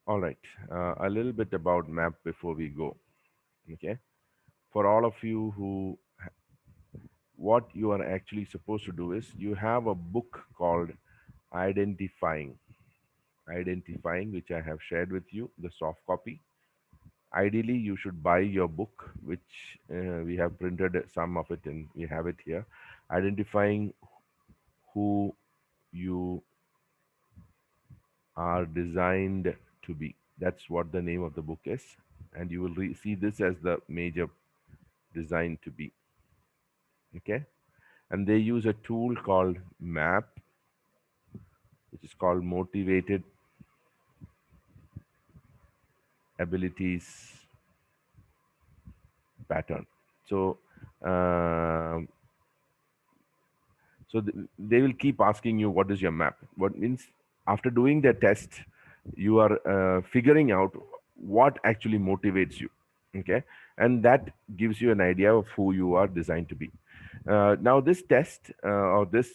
All right. A little bit about map before we go. Okay. For all of you who, what you are actually supposed to do is you have a book called Identifying. Identifying, which I have shared with you, the soft copy. Ideally, you should buy your book, which we have printed some of it and we have it here. Identifying who you are designed to be. That's what the name of the book is. And you will see this as the major design to be. Okay. And they use a tool called MAP, which is called Motivated Abilities Pattern. So, um they will keep asking you what is your map. What means after doing the test, you are figuring out what actually motivates you. Okay, and that gives you an idea of who you are designed to be. Now, this test or this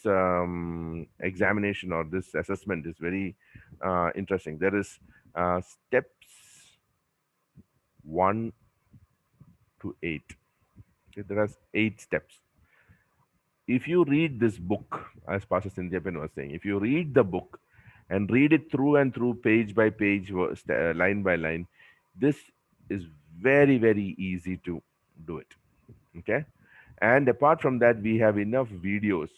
examination or this assessment is very interesting. There is steps 1 to 8. Okay, there are 8 steps. If you read this book, as Pastor Sindhyapan was saying, if you read the book and read it through and through, page by page, line by line, this is very, very easy to do it. Okay. And apart from that, we have enough videos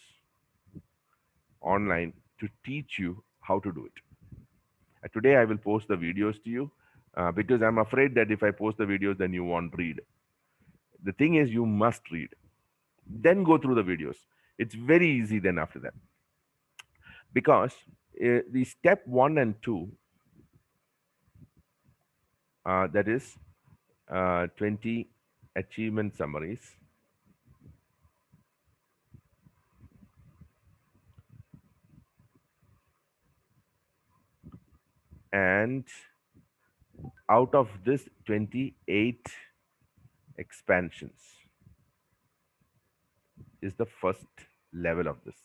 online to teach you how to do it. Today, I will post the videos to you because I'm afraid that if I post the videos, then you won't read. The thing is, you must read, then go through the videos. It's very easy then after that, because the step 1 and 2, that is 20 achievement summaries, and out of this 28 expansions is the first level of this.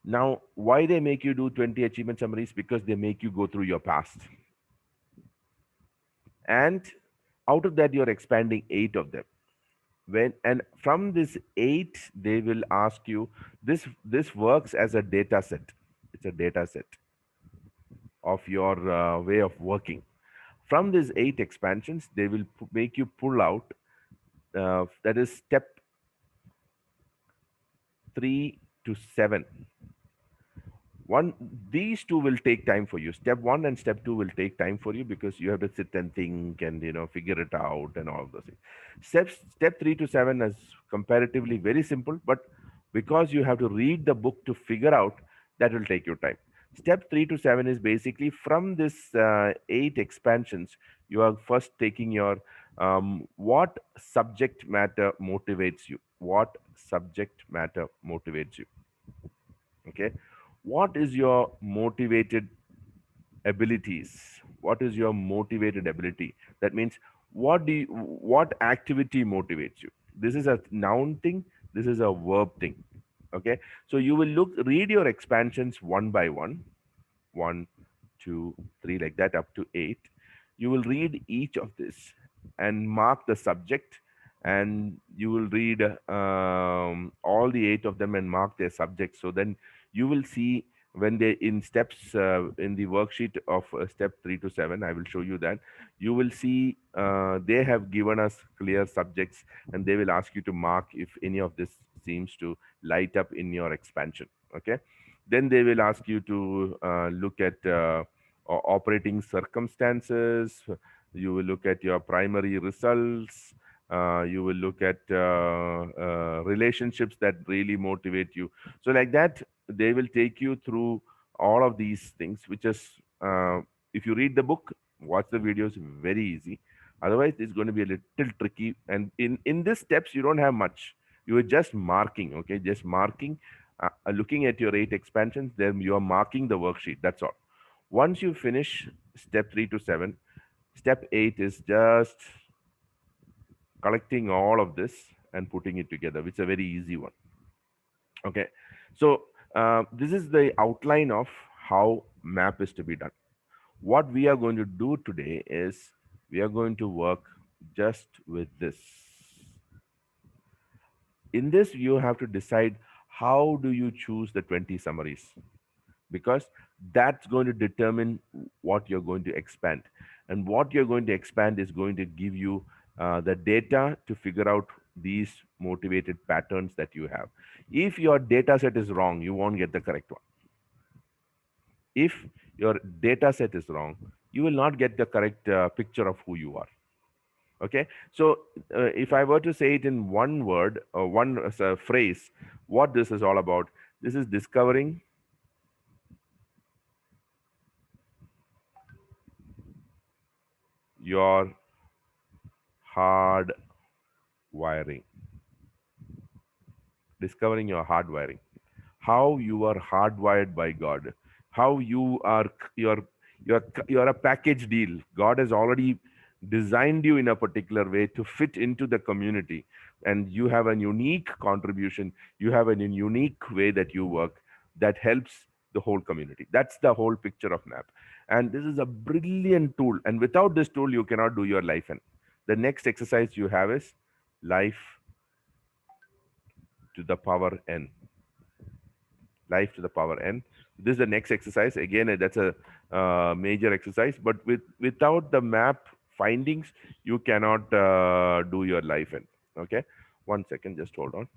Now, why they make you do 20 achievement summaries? Because they make you go through your past, and out of that you're expanding 8 of them. When and from this 8, they will ask you, this works as a data set. It's a data set of your way of working. From these 8 expansions, they will make you pull out, that is step 3 to 7. One, these two will take time for you. Step 1 and step 2 will take time for you because you have to sit and think and figure it out and all of those things. Step 3 to 7 is comparatively very simple, but because you have to read the book to figure out, that will take your time. Step 3 to 7 is basically from this 8 expansions. You are first taking your what subject matter motivates you. What subject matter motivates you? Okay, what is your motivated abilities? What is your motivated ability? That means, what activity motivates you? This is a noun thing, this is a verb thing. Okay, so you will read your expansions one by one, 1, 2, 3, like that, up to 8. You will read each of this and mark the subject, and you will read all the 8 of them and mark their subjects. So then you will see, when they in steps in the worksheet of step 3 to 7, I will show you that. You will see they have given us clear subjects, and they will ask you to mark if any of this seems to light up in your expansion. Okay, then they will ask you to look at operating circumstances. You will look at your primary results. You will look at relationships that really motivate you. So, like that, they will take you through all of these things, which is, if you read the book, watch the videos, very easy. Otherwise, it's going to be a little tricky. And in these steps, you don't have much. You are just marking, okay? Just marking, looking at your 8 expansions, then you are marking the worksheet. That's all. Once you finish step 3 to 7, step 8 is just collecting all of this and putting it together, which is a very easy one. Okay, so this is the outline of how map is to be done. What we are going to do today is we are going to work just with this. In this, you have to decide how do you choose the 20 summaries, because that's going to determine what you're going to expand. And what you're going to expand is going to give you the data to figure out these motivated patterns that you have. If your data set is wrong, you won't get the correct one. If your data set is wrong, you will not get the correct picture of who you are. Okay, so if I were to say it in one word or one phrase, what this is all about, this is discovering your hard wiring. Discovering your hard wiring, how you are hardwired by God, how you are you're a package deal. God has already designed you in a particular way to fit into the community, and you have a unique contribution. You have a unique way that you work that helps the whole community. That's the whole picture of MAP, and this is a brilliant tool. And without this tool, you cannot do your life. And the next exercise you have is life to the power n. Life to the power n. This is the next exercise. Again, that's a major exercise, but without the map findings, you cannot do your life n. Okay, one second, just hold on.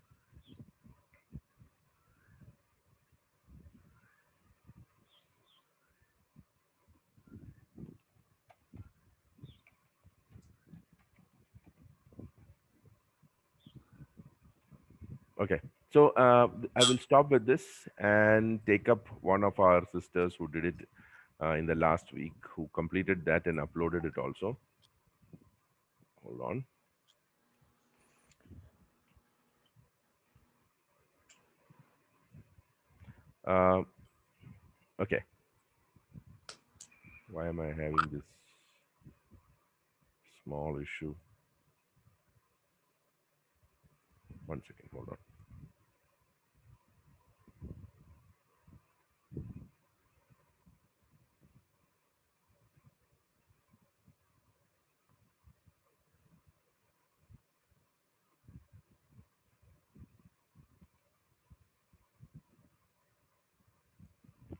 Okay, so I will stop with this and take up one of our sisters who did it in the last week, who completed that and uploaded it also. Hold on. uh, okay, why am I having this small issue? One second, hold on.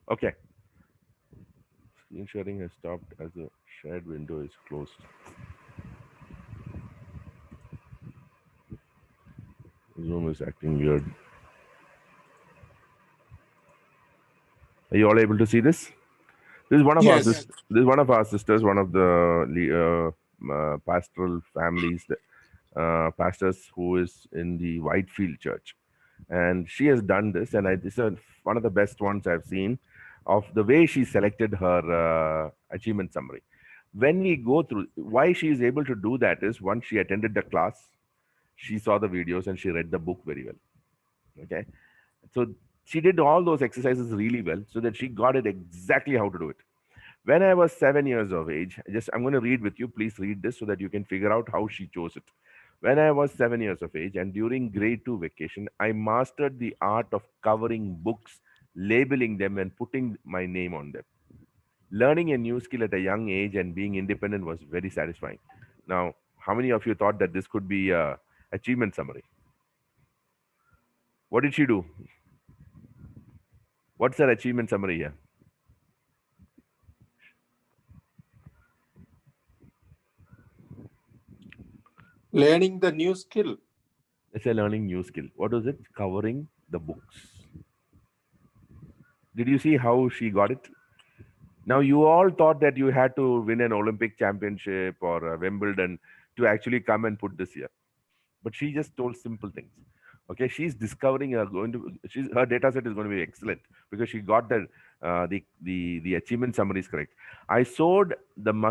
Okay, screen sharing has stopped as the shared window is closed. Zoom is acting weird. Are you all able to see this? This is one of our Yes. this is one of our sisters, one of the pastoral families, pastors who is in the Whitefield Church, and she has done this, and this is one of the best ones I've seen of the way she selected her achievement summary. When we go through why she is able to do that is, once she attended the class, she saw the videos, and she read the book very well. Okay, so she did all those exercises really well, so that she got it exactly how to do it. When I was 7 years of age, just I'm going to read with you. Please read this so that you can figure out how she chose it. When I was 7 years of age, and during grade two vacation, I mastered the art of covering books, labeling them, and putting my name on them. Learning a new skill at a young age and being independent was very satisfying. Now, how many of you thought that this could be a achievement summary? What did she do? What's her achievement summary here? Learning the new skill. It's a learning new skill. What was it? Covering the books. Did you see how she got it? Now, you all thought that you had to win an Olympic championship or a Wimbledon to actually come and put this here. But she just told simple things. Okay, she's discovering her data set is going to be excellent because she got the achievement summaries correct. I sowed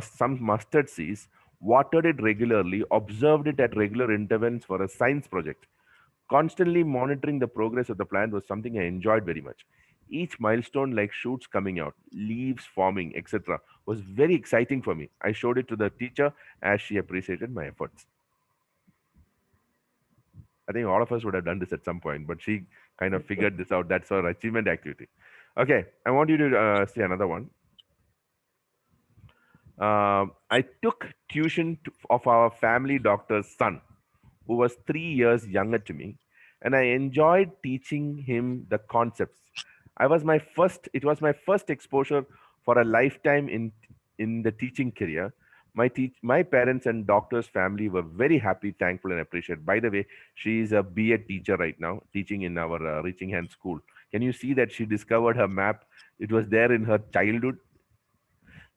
some mustard seeds, watered it regularly, observed it at regular intervals for a science project. Constantly monitoring the progress of the plant was something I enjoyed very much. Each milestone, like shoots coming out, leaves forming, etc., was very exciting for me. I showed it to the teacher as she appreciated my efforts. I think all of us would have done this at some point, but she kind of figured this out. That's her achievement activity. Okay, I want you to see another one. I took tuition of our family doctor's son, who was 3 years younger to me, and I enjoyed teaching him the concepts. It was my first exposure for a lifetime in the teaching career. My parents and doctor's family were very happy, thankful, and appreciated. By the way, she is a B.Ed teacher right now, teaching in our Reaching Hand school. Can you see that she discovered her map? It was there in her childhood.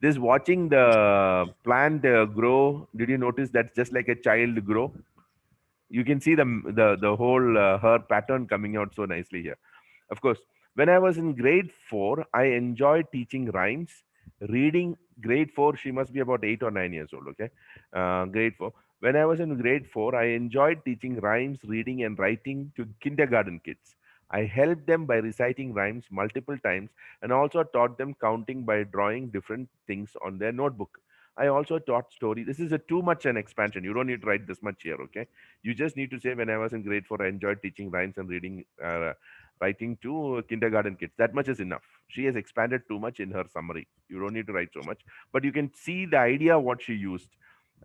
This watching the plant grow. Did you notice that's just like a child grow? You can see the whole her pattern coming out so nicely here. Of course, when I was in grade 4, I enjoyed teaching rhymes, reading. Grade 4, she must be about 8 or 9 years old. Okay, grade 4. When I was in grade 4, I enjoyed teaching rhymes, reading, and writing to kindergarten kids. I helped them by reciting rhymes multiple times, and also taught them counting by drawing different things on their notebook. I also taught story. This is a too much an expansion. You don't need to write this much here. Okay, you just need to say, when I was in grade 4, I enjoyed teaching rhymes and reading, writing to kindergarten kids. That much is enough. She has expanded too much in her summary. You don't need to write so much, but you can see the idea what she used.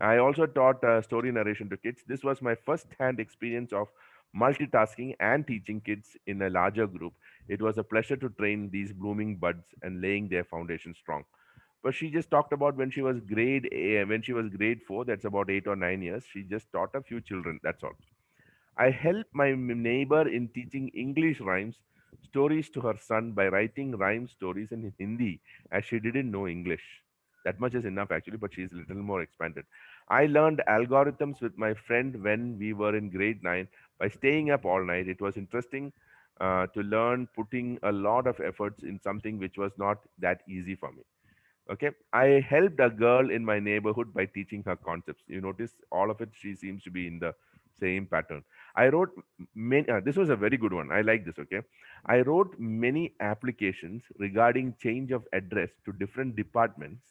I also taught story narration to kids. This was my first hand experience of multitasking and teaching kids in a larger group. It was a pleasure to train these blooming buds and laying their foundation strong. But she just talked about when she was grade 4, that's about 8 or 9 years, she just taught a few children, that's all. I helped my neighbor in teaching English rhymes stories to her son by writing rhyme stories in Hindi, as she didn't know English. That much is enough actually, but she's a little more expanded. I learned algorithms with my friend when we were in grade 9 by staying up all night. It was interesting to learn, putting a lot of efforts in something which was not that easy for me. Okay, I helped a girl in my neighborhood by teaching her concepts. You notice all of it, she seems to be in the same pattern. I wrote many, this was a very good one. I like this. Okay, I wrote many applications regarding change of address to different departments,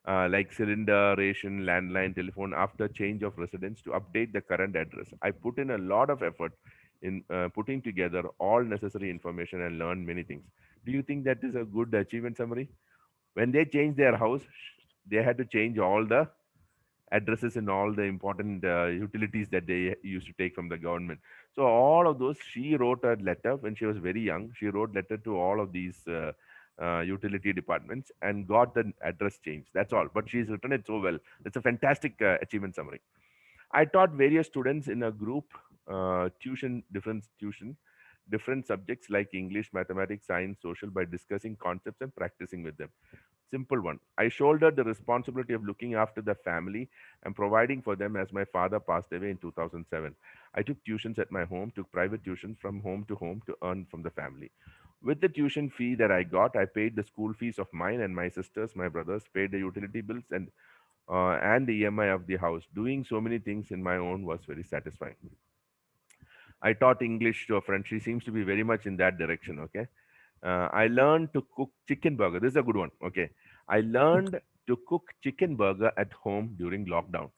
like cylinder, ration, landline, telephone, after change of residence to update the current address. I put in a lot of effort in putting together all necessary information and learned many things. Do you think that is a good achievement summary? When they changed their house, they had to change all the addresses and all the important utilities that they used to take from the government. So all of those, she wrote a letter when she was very young. She wrote letter to all of these utility departments and got the address changed. That's all. But she's written it so well. It's a fantastic achievement summary. I taught various students in a group tuition, different subjects like English, mathematics, science, social, by discussing concepts and practicing with them. Simple one. I shouldered the responsibility of looking after the family and providing for them as my father passed away in 2007. I took tuitions at my home, took private tuitions from home to earn from the family. With the tuition fee that I got, I paid the school fees of mine and my sisters, my brothers, paid the utility bills and the EMI of the house. Doing so many things in my own was very satisfying. I taught English to a friend. She seems to be very much in that direction. Okay. I learned to cook chicken burger. This is a good one. Okay. I learned to cook chicken burger at home during lockdown.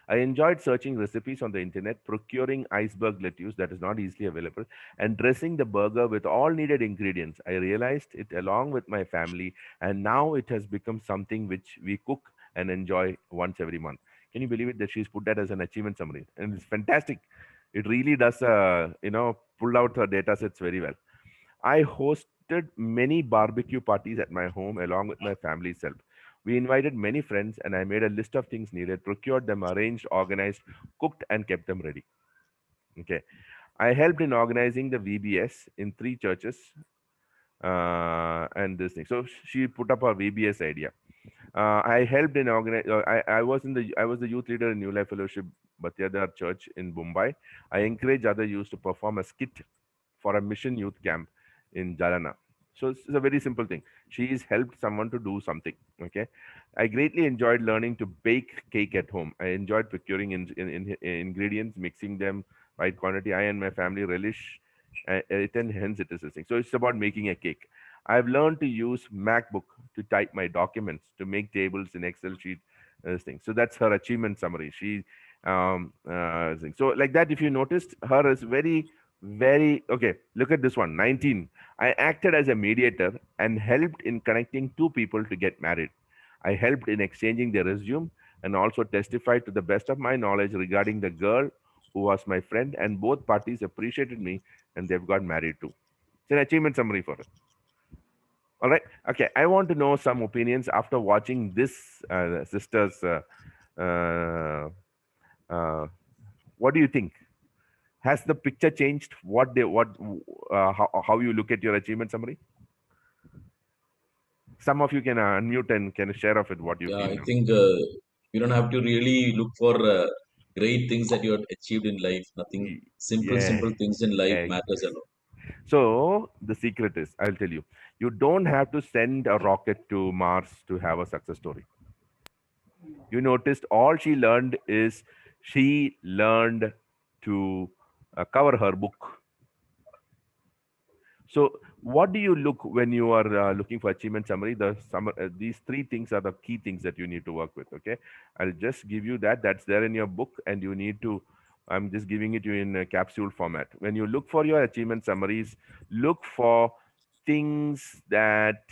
I enjoyed searching recipes on the internet, procuring iceberg lettuce that is not easily available, and dressing the burger with all needed ingredients. I realized it along with my family, and now it has become something which we cook and enjoy once every month. Can you believe it that she's put that as an achievement summary? And it's fantastic. It really does, pull out her data sets very well. I hosted many barbecue parties at my home along with my family's help. We invited many friends, and I made a list of things needed, procured them, arranged, organized, cooked, and kept them ready. Okay. I helped in organizing the VBS in 3 churches and this thing. So she put up her VBS idea. I helped in organize. I was the youth leader in New Life Fellowship Bhatyadar Church in Mumbai. I encourage other youth to perform a skit for a mission youth camp in Jalana. So it's a very simple thing. She's helped someone to do something. Okay. I greatly enjoyed learning to bake cake at home. I enjoyed procuring ingredients, mixing them right quantity. I and my family relish it, and hence it is a thing. So it's about making a cake. I've learned to use MacBook to type my documents, to make tables in Excel sheet, this thing. So that's her achievement summary. So like that, if you noticed, her is very, very okay. Look at this one, 19. I acted as a mediator and helped in connecting two people to get married. I helped in exchanging their resume and also testified to the best of my knowledge regarding the girl who was my friend, and both parties appreciated me and they've got married too. It's an achievement summary for it. All right. Okay. I want to know some opinions after watching this sisters. Uh, uh, what do you think? Has the picture changed? How you look at your achievement summary? Some of you can unmute and can share of it what you Yeah, feel I now. think you don't have to really look for great things that you have achieved in life. Nothing simple, Yeah. simple things in life Ex- matters a lot. So the secret is, I'll tell you, you don't have to send a rocket to Mars to have a success story. You noticed all she learned is she learned to cover her book. So, what do you look when you are looking for achievement summary? These three things are the key things that you need to work with. Okay, I'll just give you that. That's there in your book, and you need to. I'm just giving it you in a capsule format. When you look for your achievement summaries, look for things that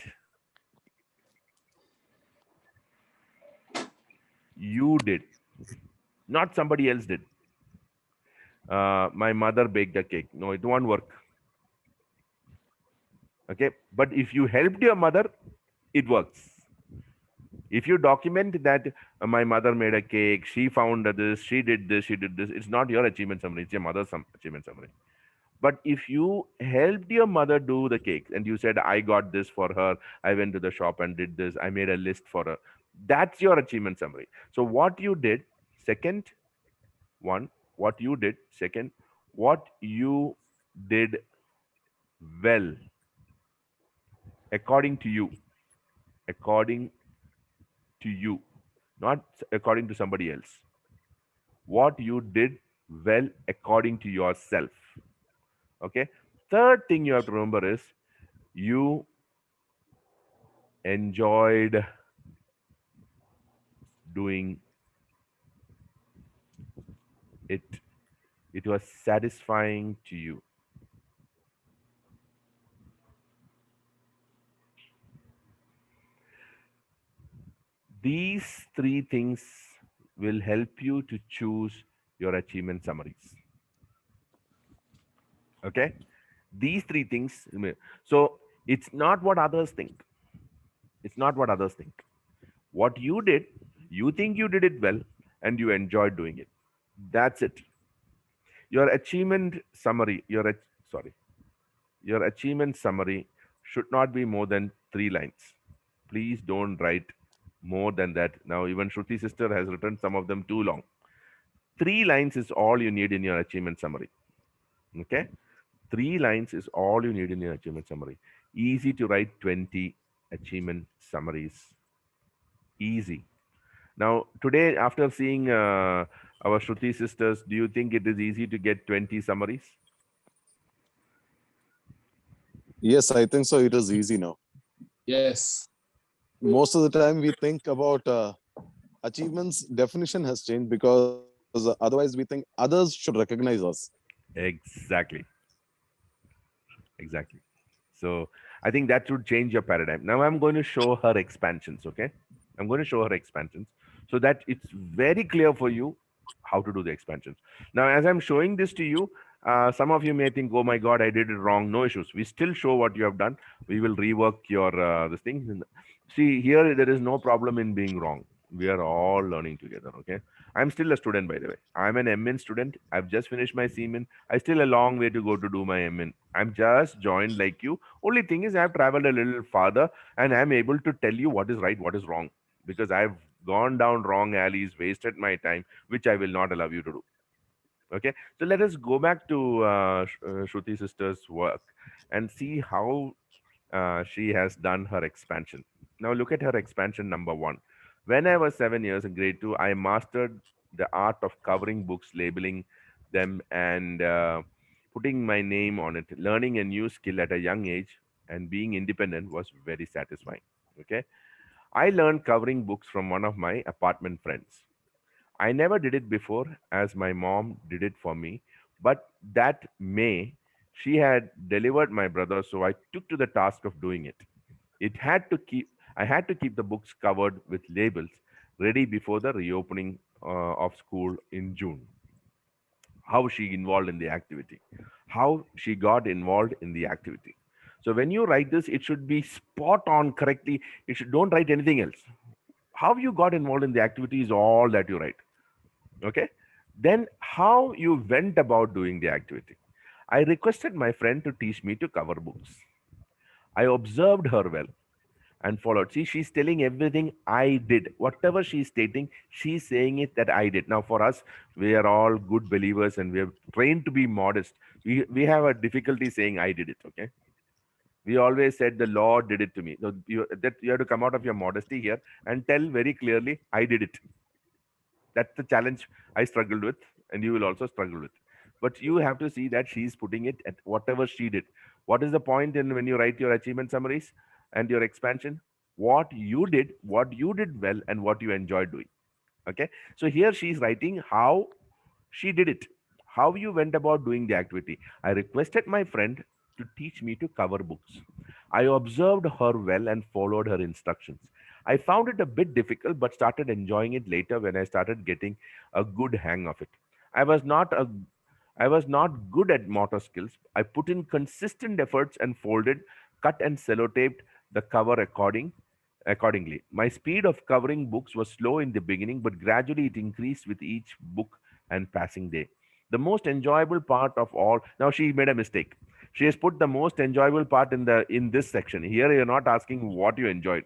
you did, not somebody else did. My mother baked a cake. No, it won't work. Okay, but if you helped your mother, it works. If you document that my mother made a cake, she found this, she did this, it's not your achievement summary, it's your mother's achievement summary. But if you helped your mother do the cake and you said, I got this for her, I went to the shop and did this, I made a list for her, that's your achievement summary. So what you did, second one, what you did, second, what you did well, according to you, according to you, not according to somebody else, what you did well according to yourself. Okay. Third thing you have to remember is you enjoyed doing it. It was satisfying to you. These three things will help you to choose your achievement summaries. Okay. These three things. So it's not what others think. It's not what others think. What you did, you think you did it well and you enjoyed doing it. That's it. Your achievement summary, sorry, your achievement summary should not be more than 3 lines. Please don't write more than that. Now, even Shruti sister has written some of them too long. 3 lines is all you need in your achievement summary. Okay, 3 lines is all you need in your achievement summary. Easy to write 20 achievement summaries. Easy. Now, today, after seeing our Shruti sisters, do you think it is easy to get 20 summaries? Yes, I think so. It is easy now. Yes. Most of the time, we think about achievements. Definition has changed because otherwise, we think others should recognize us. Exactly. Exactly. So I think that should change your paradigm. Now I'm going to show her expansions. Okay. I'm going to show her expansions so that it's very clear for you how to do the expansions. Now, as I'm showing this to you, some of you may think, oh my God, I did it wrong. No issues. We still show what you have done. We will rework your this thing. See, here there is no problem in being wrong. We are all learning together. Okay. I'm still a student, by the way. I'm an MN student. I've just finished my CMIN. I still a long way to go to do my MN. I'm just joined like you. Only thing is, I've traveled a little farther and I'm able to tell you what is right, what is wrong, because I've gone down wrong alleys, wasted my time, which I will not allow you to do. Okay, so let us go back to Shruti sister's work and see how she has done her expansion. Now look at her expansion number one. When I was 7 years in grade two, I mastered the art of covering books, labeling them, and putting my name on it. Learning a new skill at a young age and being independent was very satisfying. Okay, I learned covering books from one of my apartment friends. I never did it before as my mom did it for me, but that May she had delivered my brother, so I took to the task of doing it. It had to keep I had to keep the books covered with labels ready before the reopening of school in June. How she involved in the activity, how she got involved in the activity. So when you write this, it should be spot on correctly. You should don't write anything else. How you got involved in the activity is all that you write. Okay. Then how you went about doing the activity. I requested my friend to teach me to cover books. I observed her well and followed. See, she's telling everything I did. Whatever she's stating, she's saying it that I did. Now, for us, we are all good believers and we are trained to be modest. We have a difficulty saying I did it. Okay. We always said the Lord did it to me. So you have to come out of your modesty here and tell very clearly, I did it. That's the challenge I struggled with, and you will also struggle with. But you have to see that she's putting it at whatever she did. What is the point in when you write your achievement summaries and your expansion? What you did well, and what you enjoyed doing. Okay. So here she's writing how she did it, how you went about doing the activity. I requested my friend to teach me to cover books. I observed her well and followed her instructions. I found it a bit difficult, but started enjoying it later when I started getting a good hang of it. I was not a I was not good at motor skills. I put in consistent efforts and folded, cut and sellotaped the cover accordingly. My speed of covering books was slow in the beginning, but gradually it increased with each book and passing day. The most enjoyable part of all. Now she made a mistake. She has put the most enjoyable part in this section. Here you're not asking what you enjoyed.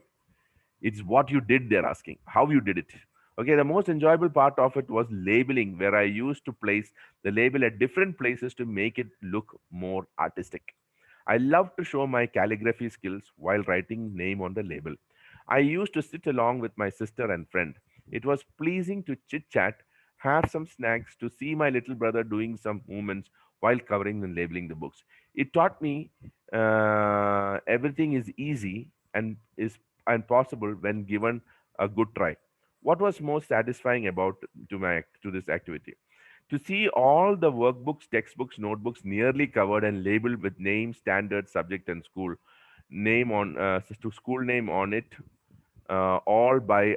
It's what you did they're asking, how you did it. Okay, the most enjoyable part of it was labeling, where I used to place the label at different places to make it look more artistic. I love to show my calligraphy skills while writing name on the label. I used to sit along with my sister and friend. It was pleasing to chit chat, have some snacks, to see my little brother doing some movements while covering and labeling the books. It taught me everything is easy and possible when given a good try. What was most satisfying about to this activity? To see all the workbooks, textbooks, notebooks nearly covered and labeled with name, standard, subject, and school name on it, all by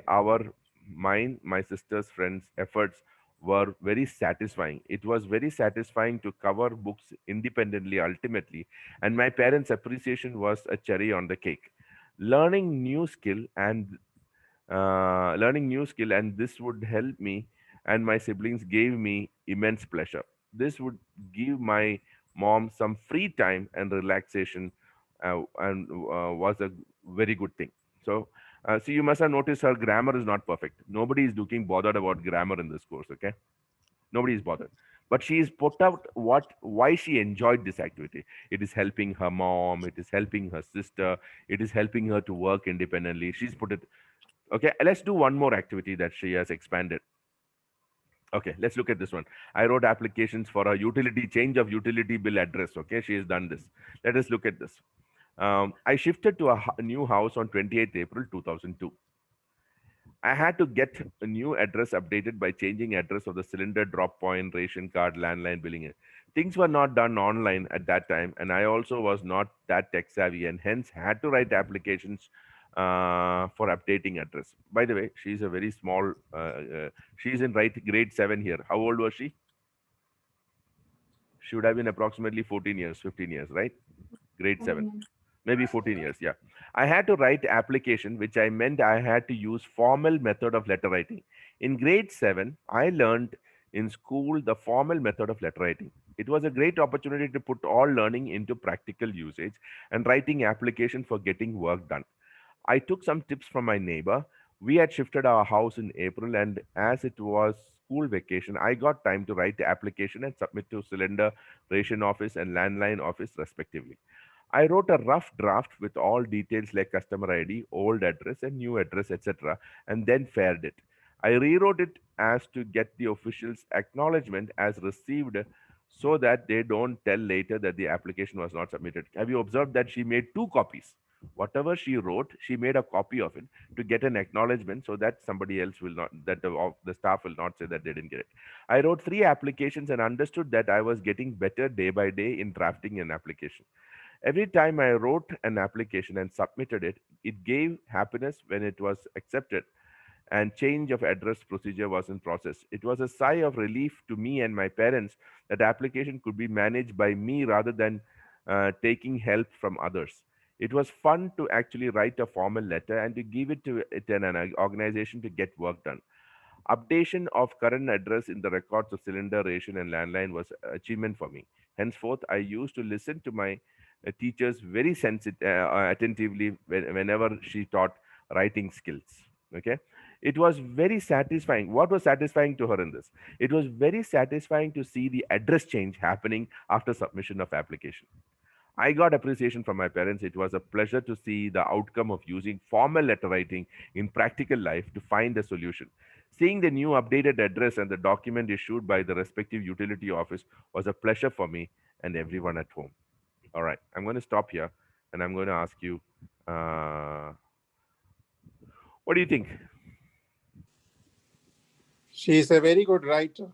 my sister's friends' efforts, were very satisfying. It was very satisfying to cover books independently ultimately, and my parents' appreciation was a cherry on the cake. Learning new skill and learning new skill, and this would help me and my siblings, gave me immense pleasure. This would give my mom some free time and relaxation, and was a very good thing. So you must have noticed her grammar is not perfect. Nobody is looking bothered about grammar in this course. Okay, nobody is bothered, but she is put out why she enjoyed this activity. It is helping her mom, it is helping her sister, it is helping her to work independently. She's put it. Okay, let's do one more activity that she has expanded. Okay, let's look at this one. I wrote applications for a utility change of utility bill address. Okay, she has done this. Let us look at this. I shifted to a new house on 28th April 2002. I had to get a new address updated by changing address of the cylinder, drop point, ration card, landline billing. Things were not done online at that time, and I also was not that tech savvy, and hence had to write applications for updating address. By the way, she's a very small. She's in right grade 7 here. How old was she? She would have been approximately 14 years, 15 years, right? Grade 7, maybe 14 years. Yeah, I had to write application, which I meant I had to use formal method of letter writing. In grade 7, I learned in school the formal method of letter writing. It was a great opportunity to put all learning into practical usage and writing application for getting work done. I took some tips from my neighbor. We had shifted our house in April, and as it was school vacation, I got time to write the application and submit to cylinder, ration office, and landline office, respectively. I wrote a rough draft with all details like customer ID, old address, and new address, etc., and then faired it. I rewrote it as to get the official's acknowledgement as received so that they don't tell later that the application was not submitted. Have you observed that she made two copies? Whatever she wrote, she made a copy of it to get an acknowledgement so that somebody else will not, that the staff will not say that they didn't get it. I wrote three applications and understood that I was getting better day by day in drafting an application. Every time I wrote an application and submitted it, It gave happiness when it was accepted, and change of address procedure was in process. It was a sigh of relief to me and my parents that application could be managed by me rather than taking help from others. It was fun to actually write a formal letter and to give it to it in an organization to get work done. Updation of current address in the records of cylinder, ration, and landline was achievement for me. Henceforth, I used to listen to my teachers very attentively whenever she taught writing skills. Okay, it was very satisfying. What was satisfying to her in this? It was very satisfying to see the address change happening after submission of application. I got appreciation from my parents. It was a pleasure to see the outcome of using formal letter writing in practical life to find a solution. Seeing the new updated address and the document issued by the respective utility office was a pleasure for me and everyone at home. All right, I'm going to stop here and I'm going to ask you, uh, what do you think? She is a very good writer.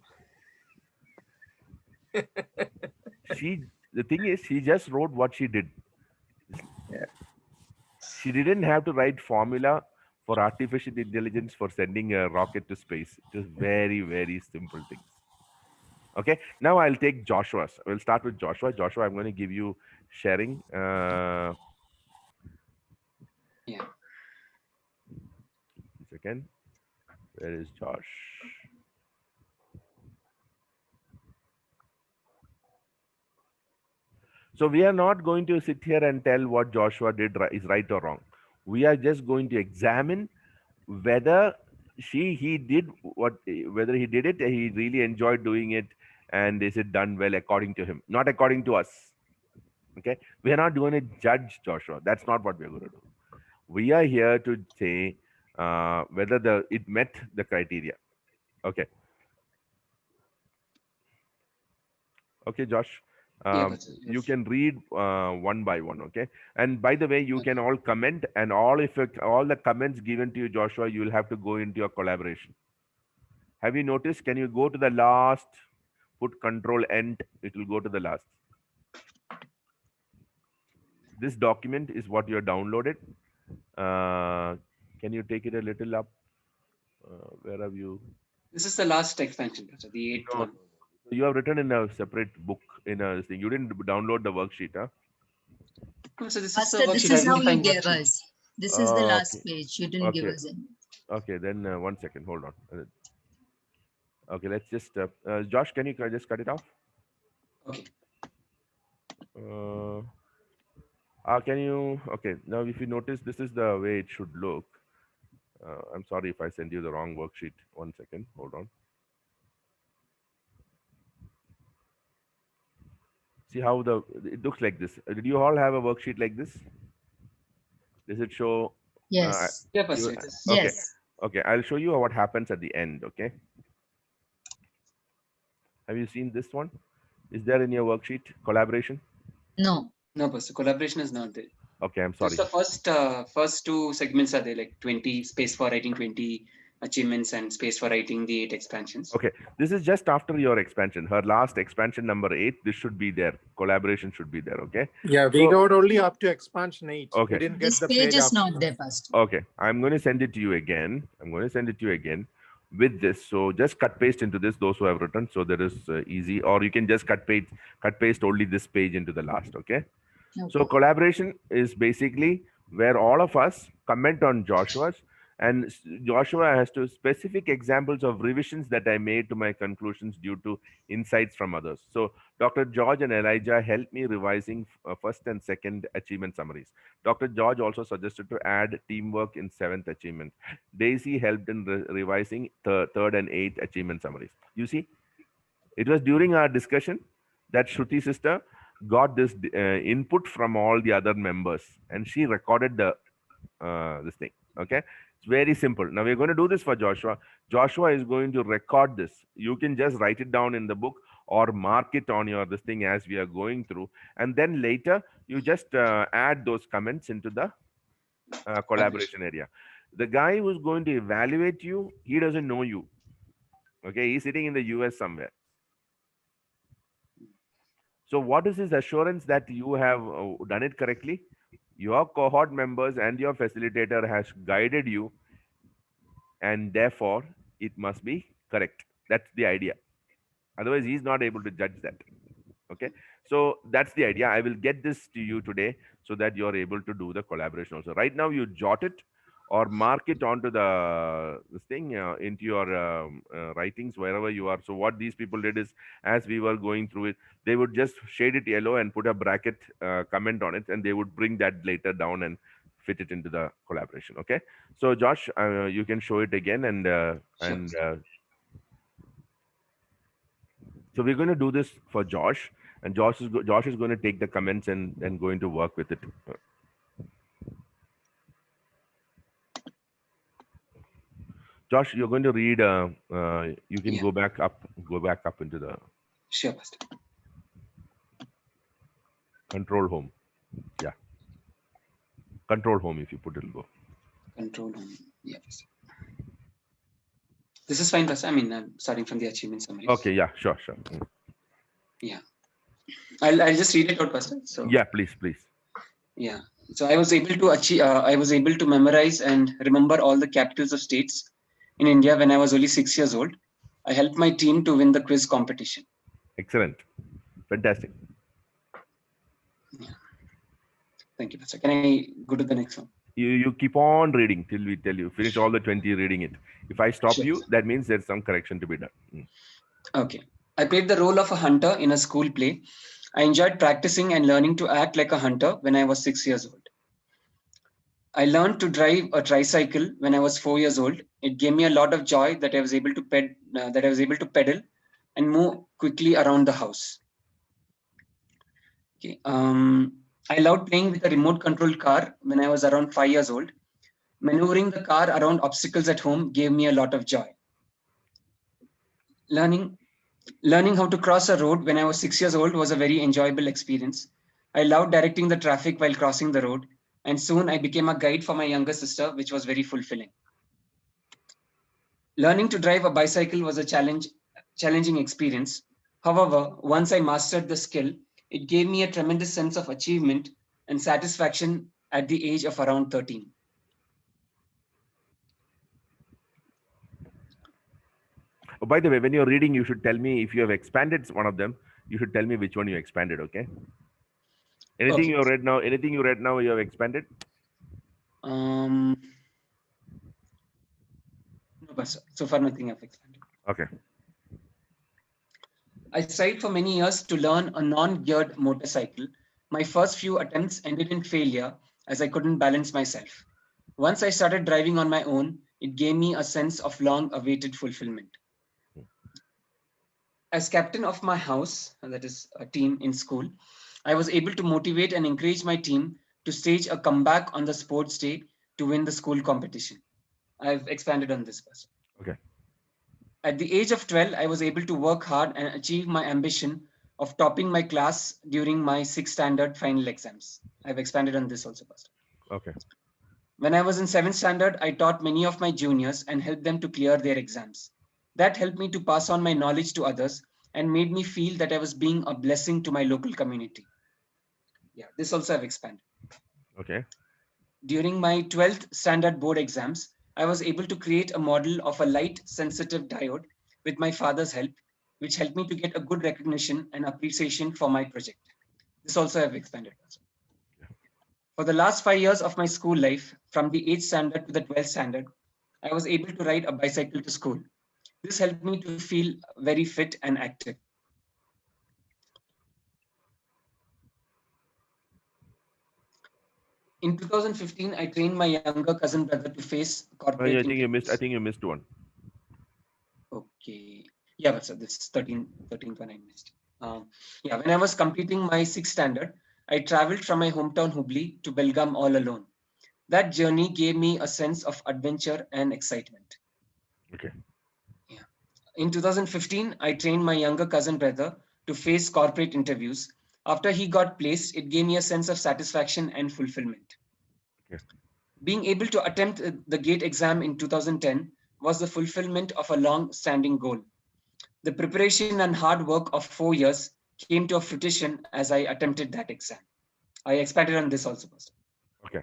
The thing is, she just wrote what she did. Yeah. She didn't have to write formula for artificial intelligence for sending a rocket to space. It was very, very simple things. Okay, now I'll take Joshua's. We'll start with Joshua. Joshua, I'm going to give you sharing. Yeah. Second, where is Josh? So we are not going to sit here and tell what Joshua did is right or wrong. We are just going to examine whether he did whether he did it, he really enjoyed doing it, and is it done well according to him, not according to us. Okay, we are not going to judge Joshua. That's not what we're going to do. We are here to say whether it met the criteria. Okay. Okay, Josh. Yeah, but You yes. can read one by one. Okay. And by the way, you can all comment, and all the comments given to you, Joshua, you will have to go into your collaboration. Have you noticed? Can you go to the last? Put Control End. It will go to the last. This document is what you have downloaded. Can you take it a little up? Where have you? This is the last expansion, so the eighth No, one. you have written in a separate book in a thing. You didn't download the worksheet, huh? Oh, so this is Master, the this worksheet. I is how didn't you find gave worksheet. us. This is the last Okay. page. You didn't give Okay. us any. Okay. Then 1 second. Hold on. Okay. Let's just. Josh, can you just cut it off? Okay. Can you? Okay. Now, if you notice, this is the way it should look. I'm sorry if I send you the wrong worksheet. 1 second. Hold on. See how it looks like this. Did you all have a worksheet like this? Does it show? Yes. Yeah, You, Pastor, it is. okay. Yes. Okay. I'll show you what happens at the end. Okay. Have you seen this one? Is there in your worksheet collaboration? No. No, Pastor, collaboration is not there. Okay. I'm Just sorry. the first two segments are there, like 20 space for writing 20 achievements and space for writing the 8 expansions. Okay. This is just after your expansion. Her last expansion number 8. This should be there. Collaboration should be there. Okay. Yeah, we So- got only up to expansion 8. Okay. We didn't get This the page is after not that. there, Pastor. Okay, I'm going to send it to you again. I'm going to send it to you again with this. So just cut paste into this. Those who have written, so that is easy. Or you can just cut paste only this page into the last. Okay. So Okay. collaboration is basically where all of us comment on Joshua's, and Joshua has to specific examples of revisions that I made to my conclusions due to insights from others. So Dr. George and Elijah helped me revising first and second achievement summaries. Dr. George also suggested to add teamwork in seventh achievement. Daisy helped in revising third and eighth achievement summaries. You see, it was during our discussion that Shruti sister got this input from all the other members, and she recorded this thing. Okay, it's very simple. Now we're going to do this for Joshua. Joshua is going to record this. You can just write it down in the book or mark it on your this thing as we are going through, and then later you just add those comments into the collaboration area. The guy who's going to evaluate you, he doesn't know you. Okay, he's sitting in the US somewhere. So what is his assurance that you have done it correctly? Your cohort members and your facilitator has guided you, and therefore it must be correct. That's the idea. Otherwise, he's not able to judge that. Okay, so that's the idea. I will get this to you today so that you're able to do the collaboration also. Right now, you jot it or mark it onto the this thing into your writings wherever you are. So what these people did is, as we were going through it, they would just shade it yellow and put a bracket comment on it, and they would bring that later down and fit it into the collaboration. Okay, so Josh, you can show it again, and Sure. so we're going to do this for Josh, and Josh is going to take the comments and going to work with it. Josh, you're going to read. You can Yeah. go back up into the Sure, Pastor. control home. Yeah, control home. If you put it'll go. Control home. Yeah, Pastor. This is fine, Pastor. I mean, I'm starting from the achievement summary. Okay. Yeah. Sure. Yeah. I'll just read it out, Pastor. So Yeah. Please. yeah. So I was able to achieve. I was able to memorize and remember all the capitals of states in India when I was only 6 years old. I helped my team to win the quiz competition. Excellent. Fantastic. Thank you, Pastor. Can I go to the next one? You keep on reading till we tell you finish all the 20 reading it. If I stop Sure. you, that means there's some correction to be done. Okay. I played the role of a hunter in a school play. I enjoyed practicing and learning to act like a hunter when I was 6 years old. I learned to drive a tricycle when I was 4 years old. It gave me a lot of joy that I was able to pedal and move quickly around the house. Okay. I loved playing with a remote controlled car when I was around 5 years old. Maneuvering the car around obstacles at home gave me a lot of joy. Learning how to cross a road when I was 6 years old was a very enjoyable experience. I loved directing the traffic while crossing the road, and soon I became a guide for my younger sister, which was very fulfilling. Learning to drive a bicycle was a challenging experience. However, once I mastered the skill, it gave me a tremendous sense of achievement and satisfaction at the age of around 13. Oh, by the way, when you're reading, you should tell me if you have expanded one of them. You should tell me which one you expanded. Okay. Anything Okay. you read now? Anything you read now? You have expanded. No, but so far nothing I've expanded. Okay. I tried for many years to learn a non-geared motorcycle. My first few attempts ended in failure as I couldn't balance myself. Once I started driving on my own, it gave me a sense of long-awaited fulfillment. As captain of my house, that is a team in school, I was able to motivate and encourage my team to stage a comeback on the sports day to win the school competition. I've expanded on this person. Okay. At the age of 12, I was able to work hard and achieve my ambition of topping my class during my 6th standard final exams. I've expanded on this also, Pastor. Okay. When I was in 7th standard, I taught many of my juniors and helped them to clear their exams. That helped me to pass on my knowledge to others and made me feel that I was being a blessing to my local community. Yeah, this also I've expanded. Okay. During my 12th standard board exams, I was able to create a model of a light sensitive diode with my father's help, which helped me to get a good recognition and appreciation for my project. This also I've expanded. For the last 5 years of my school life, from the 8th standard to the 12th standard, I was able to ride a bicycle to school. This helped me to feel very fit and active. In 2015, I trained my younger cousin brother to face corporate I think you missed. I interviews. think you missed one. Okay. Yeah, but so this 13th one I missed. Yeah, when I was completing my 6th standard, I traveled from my hometown Hubli to Belgaum all alone. That journey gave me a sense of adventure and excitement. Okay. Yeah. In 2015, I trained my younger cousin brother to face corporate interviews. After he got placed, it gave me a sense of satisfaction and fulfillment. Okay. Being able to attempt the GATE exam in 2010 was the fulfillment of a long-standing goal. The preparation and hard work of 4 years came to a fruition as I attempted that exam. I expanded on this also, Pastor. Okay.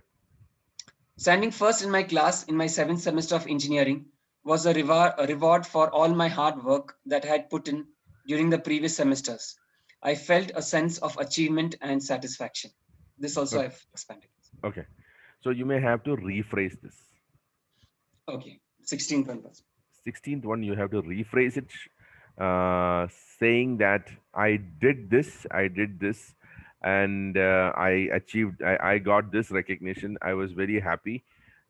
Standing first in my class in my 7th semester of engineering was a reward for all my hard work that I had put in during the previous semesters. I felt a sense of achievement and satisfaction. This also Okay. I've expanded. Okay. So you may have to rephrase this. Okay, 16th one. 16th one, you have to rephrase it, saying that I did this, and I achieved, I got this recognition. I was very happy.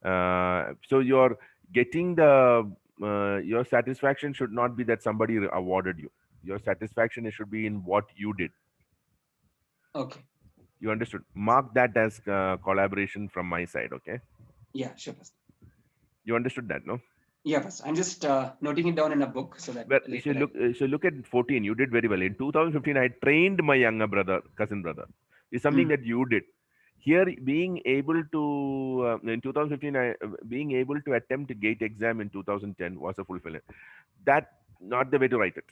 So you're getting your satisfaction should not be that somebody awarded you. Your satisfaction, it should be in what you did. Okay, You understood? Mark that as collaboration from my side. Okay. yeah, sure. Pastor. You understood that, no? Yeah, Pastor. I'm just noting it down in a book so that Well, later I... so look at 14. You did very well. In 2015, I trained my younger brother, cousin brother. It's something Mm. that you did. Here, being able to in 2015, being able to attempt a GATE exam in 2010 was a fulfillment. That not the way to write it.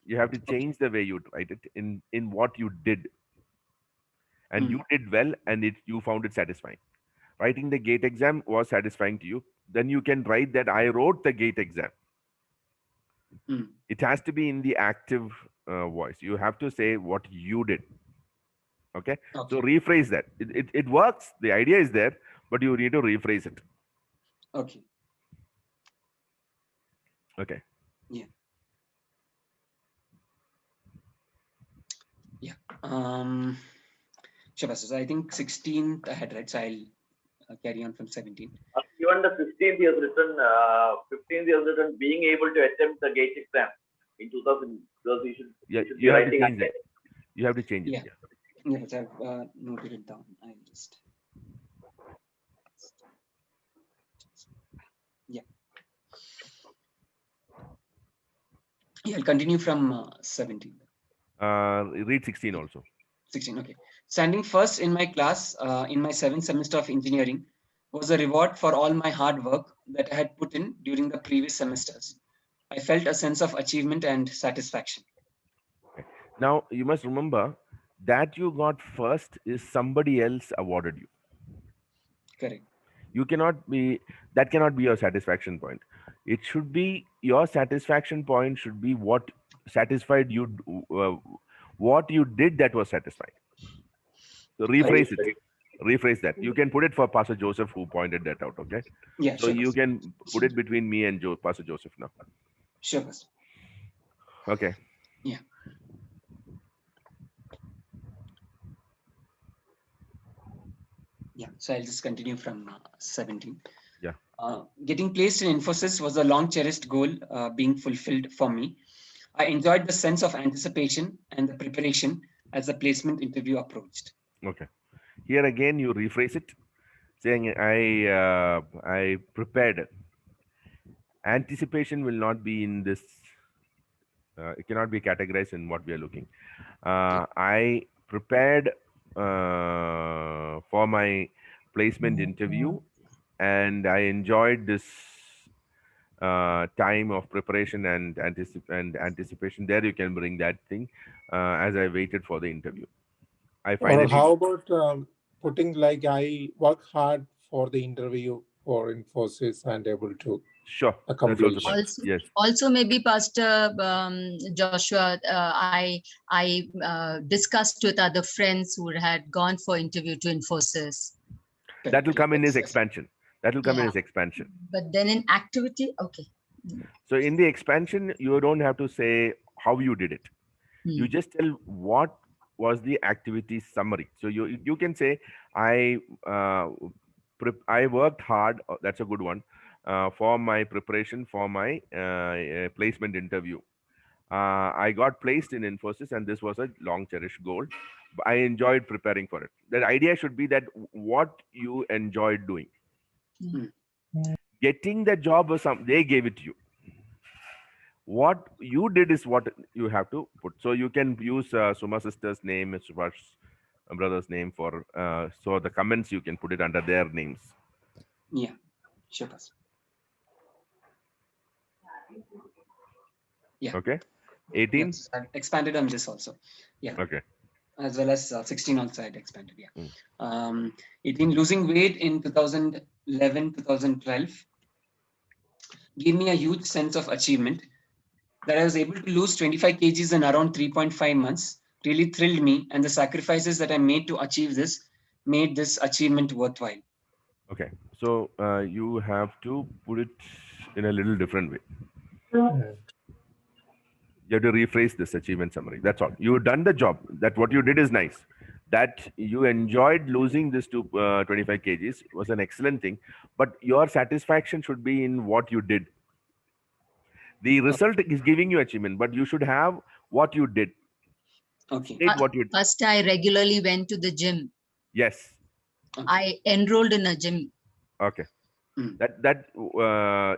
You have to change the way you write it in what you did, and you did well, and you found it satisfying. Writing the GATE exam was satisfying to you. Then you can write that I wrote the GATE exam. Mm. It has to be in the active voice. You have to say what you did. Okay. Okay. So rephrase that. It works. The idea is there, but you need to rephrase it. Okay. Okay. Yeah. Sure, Pastor. So I think 16th I had read, so I'll carry on from 17. Even the 15th years written, 15th years written, being able to attempt the GATE exam in 2000, because you should, Yeah, should you be have to writing change it. You have to change it. Yeah. Yeah. Yeah, but I've noted it down. I'll just... Yeah. Yeah, I'll continue from 17. Read 16 also. 16, okay. Standing first in my class in my 7th semester of engineering was a reward for all my hard work that I had put in during the previous semesters. I felt a sense of achievement and satisfaction. Now you must remember that you got first is somebody else awarded you. Correct. You cannot be, that cannot be your satisfaction point. It should be, your satisfaction point should be what satisfied you, what you did that was satisfying. So rephrase it. Rephrase that. You can put it for Pastor Joseph, who pointed that out. Okay. Yeah, So sure. you Pastor. can put it between me and Pastor Joseph now. Sure, Pastor. Okay. Yeah. Yeah, so I'll just continue from 17. Yeah. Getting placed in Infosys was a long cherished goal being fulfilled for me. I enjoyed the sense of anticipation and the preparation as the placement interview approached. Okay. Here again, you rephrase it, saying I prepared. Anticipation will not be in this. It cannot be categorized in what we are looking. I prepared for my placement interview, and I enjoyed this time of preparation and anticipation. There you can bring that thing as I waited for the interview. I Or finally. how about putting like I work hard for the interview for Infosys and able to Sure. That's accomplish. also fine. Also, Yes. also maybe Pastor Joshua, I discussed with other friends who had gone for interview to Infosys. That will come in his Yes. expansion. That will come in Yeah. his expansion. But then in activity, okay. So in the expansion, you don't have to say how you did it. You Hmm. just tell what was the activity summary. So you can say I worked hard. That's a good one for my preparation for my placement interview. I got placed in Infosys, and this was a long cherished goal. I enjoyed preparing for it. The idea should be that what you enjoyed doing. Getting the job was they gave it to you. What you did is what you have to put. So you can use Suma sister's name, Subhash brother's name for so the comments you can put it under their names. Yeah, sure, Pastor. Yeah. Okay. 18. Yes, I've expanded on this also. Yeah. Okay. as well as 16 also I had expanded. Yeah. Mm. 18, losing weight in 2011, 2012 gave me a huge sense of achievement. That I was able to lose 25 kgs in around 3.5 months really thrilled me, and the sacrifices that I made to achieve this made this achievement worthwhile. Okay. So you have to put it in a little different way. You have to rephrase this achievement summary. That's all. You've done the job. That what you did is nice. That you enjoyed losing this to 25 kgs was an excellent thing. But your satisfaction should be in what you did. The result is giving you achievement, but you should have what you did. Okay. State what you did. First, I regularly went to the gym. Yes. I enrolled in a gym. Okay. Mm. That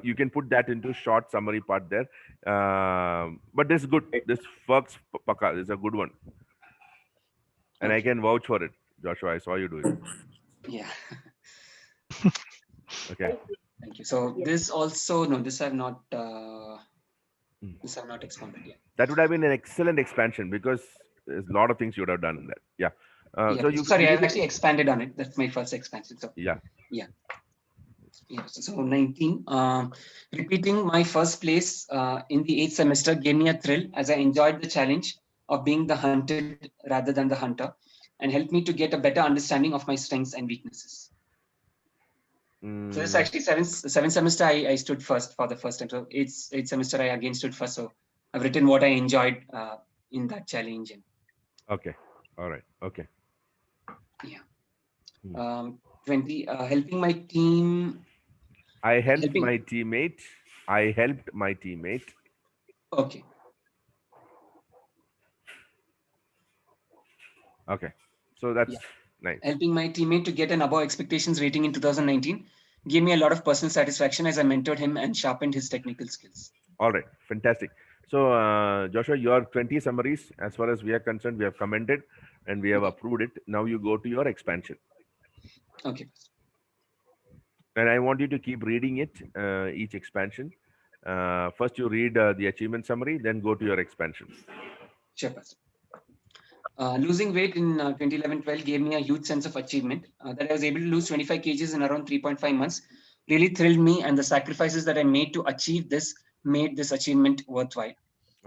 you can put that into short summary part there. But this is good. This works. Paka is a good one, and I Okay. can vouch for it, Joshua. I saw you do it. Yeah. Okay. Thank you. So this also, no, this I've not Mm. this I've not expanded yet. That would have been an excellent expansion because there's a lot of things you would have done in that. Yeah. Yeah. So you Sorry, you I've did- actually expanded on it. That's my first expansion. So Yeah. yeah. So 19, repeating my first place in the 8th semester gave me a thrill as I enjoyed the challenge of being the hunted rather than the hunter, and helped me to get a better understanding of my strengths and weaknesses. So this Mm, actually seventh semester I stood first for the first time. So eighth semester I again stood first. So I've written what I enjoyed in that challenge. And okay. All right. Okay. 20, helping my team. I helped Helping. my teammate. I helped my teammate. Okay. Okay. So that's Yeah. nice. Helping my teammate to get an above expectations rating in 2019 gave me a lot of personal satisfaction as I mentored him and sharpened his technical skills. All right. Fantastic. So, Joshua, your 20 summaries, as far as we are concerned, we have commented and we have approved it. Now you go to your expansion. Okay. And I want you to keep reading it, each expansion. First, you read the achievement summary, then go to your expansion. Sure, Pastor. Losing weight in 2011-12 gave me a huge sense of achievement. That I was able to lose 25 kgs in around 3.5 months really thrilled me, and the sacrifices that I made to achieve this made this achievement worthwhile.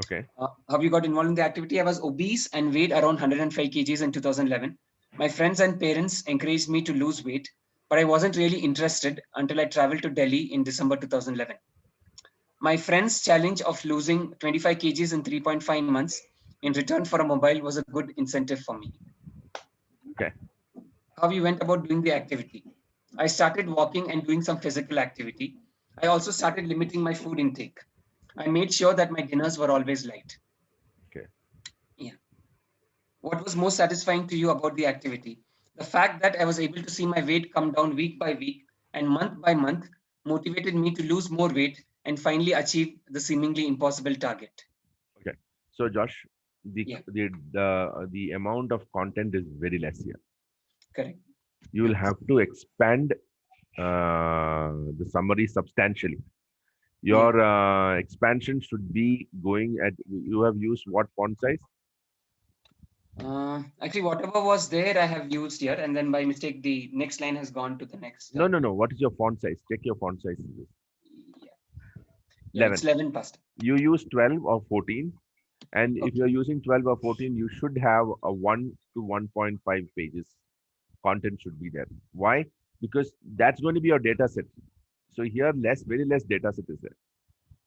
Okay. How you got involved in the activity? I was obese and weighed around 105 kgs in 2011. My friends and parents encouraged me to lose weight, but I wasn't really interested until I traveled to Delhi in December 2011. My friend's challenge of losing 25 kgs in 3.5 months in return for a mobile was a good incentive for me. Okay. How we went about doing the activity? I started walking and doing some physical activity. I also started limiting my food intake. I made sure that my dinners were always light. Okay. Yeah. What was most satisfying to you about the activity? The fact that I was able to see my weight come down week by week and month by month motivated me to lose more weight and finally achieve the seemingly impossible target. Okay. So, Josh, Yeah. the amount of content is very less here. Correct. You will have to expand the summary substantially. Your expansion should be going at, you have used what font size? Actually, whatever was there, I have used here, and then by mistake, the next line has gone to the next. No. What is your font size? Check your font size. Yeah, 11. it's 11 past. You use 12 or 14. And if you're using 12 or 14, you should have a 1 to 1.5 pages. Content should be there. Why? Because that's going to be your data set. So here, very less data set is there.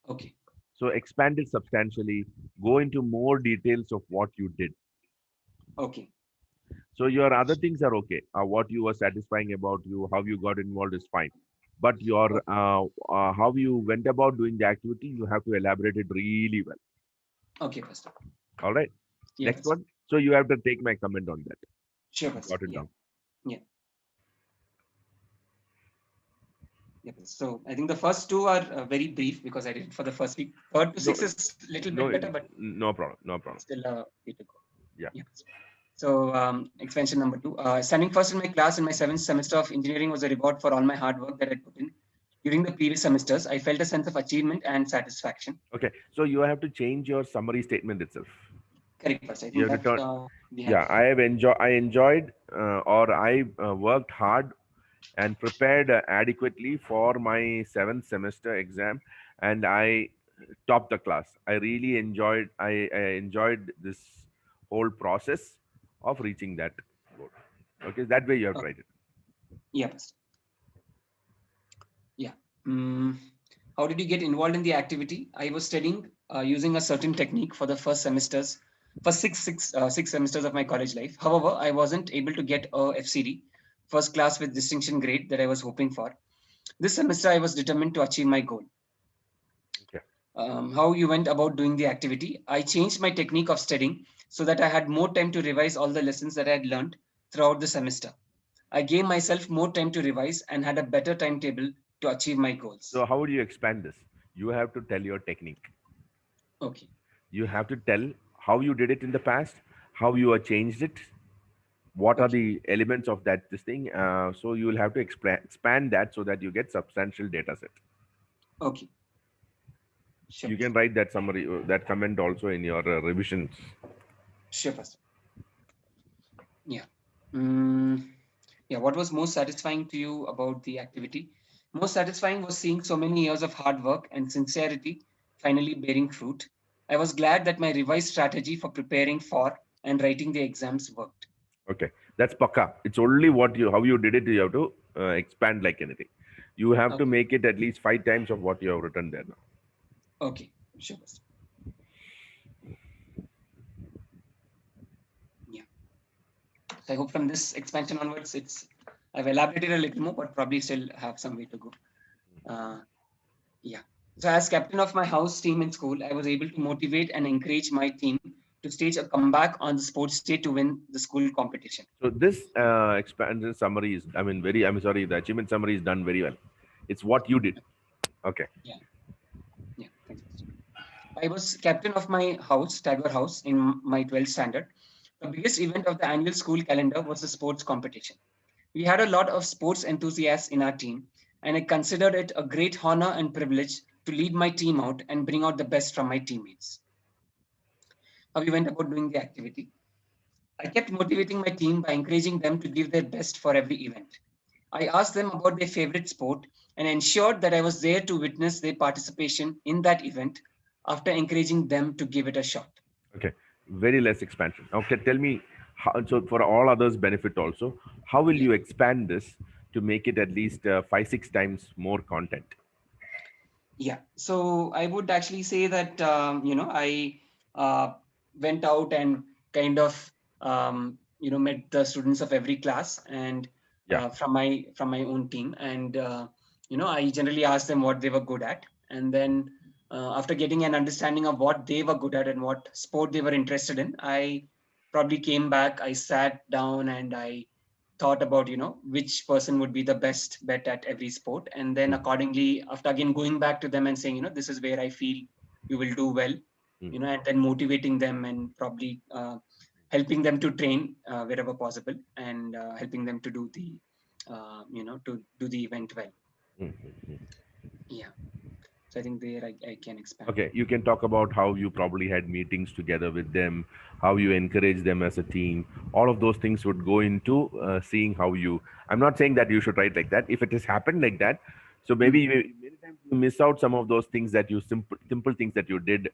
Okay. So expand it substantially. Go into more details of what you did. Okay. So your other things are okay. What you were satisfying about you, how you got involved is fine. But your how you went about doing the activity, you have to elaborate it really well. Okay, Pastor. All right. Yeah, Next Pastor. one. So you have to take my comment on that. Sure, Pastor. Got it down. Yeah. So I think the first two are very brief because I did it for the first week. Third to sixth is a little bit better, but no problem. No problem. still a way to go. Yeah. So expansion number 2. Standing first in my class in my 7th semester of engineering was a reward for all my hard work that I put in. During the previous semesters, I felt a sense of achievement and satisfaction. Okay. So you have to change your summary statement itself. Correct, Pastor. I You think have to that turn. we Yeah, have. I enjoyed, or I worked hard and prepared adequately for my seventh semester exam, and I topped the class. I really enjoyed. I enjoyed this whole process of reaching that goal. Okay, that way you have Oh, tried it. yeah, Pastor. Yeah. Mm, how did you get involved in the activity? I was studying using a certain technique for the first semesters, for six semesters of my college life. However, I wasn't able to get a FCD, first class with distinction grade, that I was hoping for. This semester, I was determined to achieve my goal. Okay. How you went about doing the activity? I changed my technique of studying so that I had more time to revise all the lessons that I had learned throughout the semester. I gave myself more time to revise and had a better timetable to achieve my goals. So how would you expand this? You have to tell your technique. Okay. You have to tell how you did it in the past, how you have changed it, what are Okay. the elements of that this thing. So you will have to expand that so that you get substantial data set. Okay. Sure. You can write that summary, that comment also in your revisions. Sure, Pastor. Yeah. Mm, yeah. What was most satisfying to you about the activity? Most satisfying was seeing so many years of hard work and sincerity finally bearing fruit. I was glad that my revised strategy for preparing for and writing the exams worked. Okay, that's pakka. It's only what you how you did it. You have to expand like anything. You have to Okay. make it at least 5 times of what you have written there now. Okay. Sure, Pastor. Yeah. So I hope from this expansion onwards, I've elaborated a little more, but probably still have some way to go. Uh, yeah. So as captain of my house team in school, I was able to motivate and encourage my team to stage a comeback on the sports day to win the school competition. So this expansion summary is, I mean, very. I'm sorry, the achievement summary is done very well. It's what you did. Okay. Yeah. Yeah. Thanks, Pastor. I was captain of my house, Tiger House, in my 12th standard. The biggest event of the annual school calendar was the sports competition. We had a lot of sports enthusiasts in our team, and I considered it a great honor and privilege to lead my team out and bring out the best from my teammates. How we went about doing the activity? I kept motivating my team by encouraging them to give their best for every event. I asked them about their favorite sport and ensured that I was there to witness their participation in that event after encouraging them to give it a shot. Okay. Very less expansion. Okay. Tell me, how, so for all others' benefit also, how will Yeah. you expand this to make it at least 5, 6 times more content? Yeah. So I would actually say that, I went out and kind of, met the students of every class and Yeah. from my own team. And, I generally asked them what they were good at. And then after getting an understanding of what they were good at and what sport they were interested in, I probably came back, I sat down and I thought about which person would be the best bet at every sport, and then Mm. accordingly, after again going back to them and saying this is where I feel you will do well, Mm. and then motivating them and probably helping them to train wherever possible, and helping them to do the to do the event well. Mm, mm, mm. Yeah. So I think there I can expand. Okay, you can talk about how you probably had meetings together with them, how you encourage them as a team. All of those things would go into seeing how you. I'm not saying that you should write like that. If it has happened like that, so maybe many times you miss out some of those things that you simple things that you did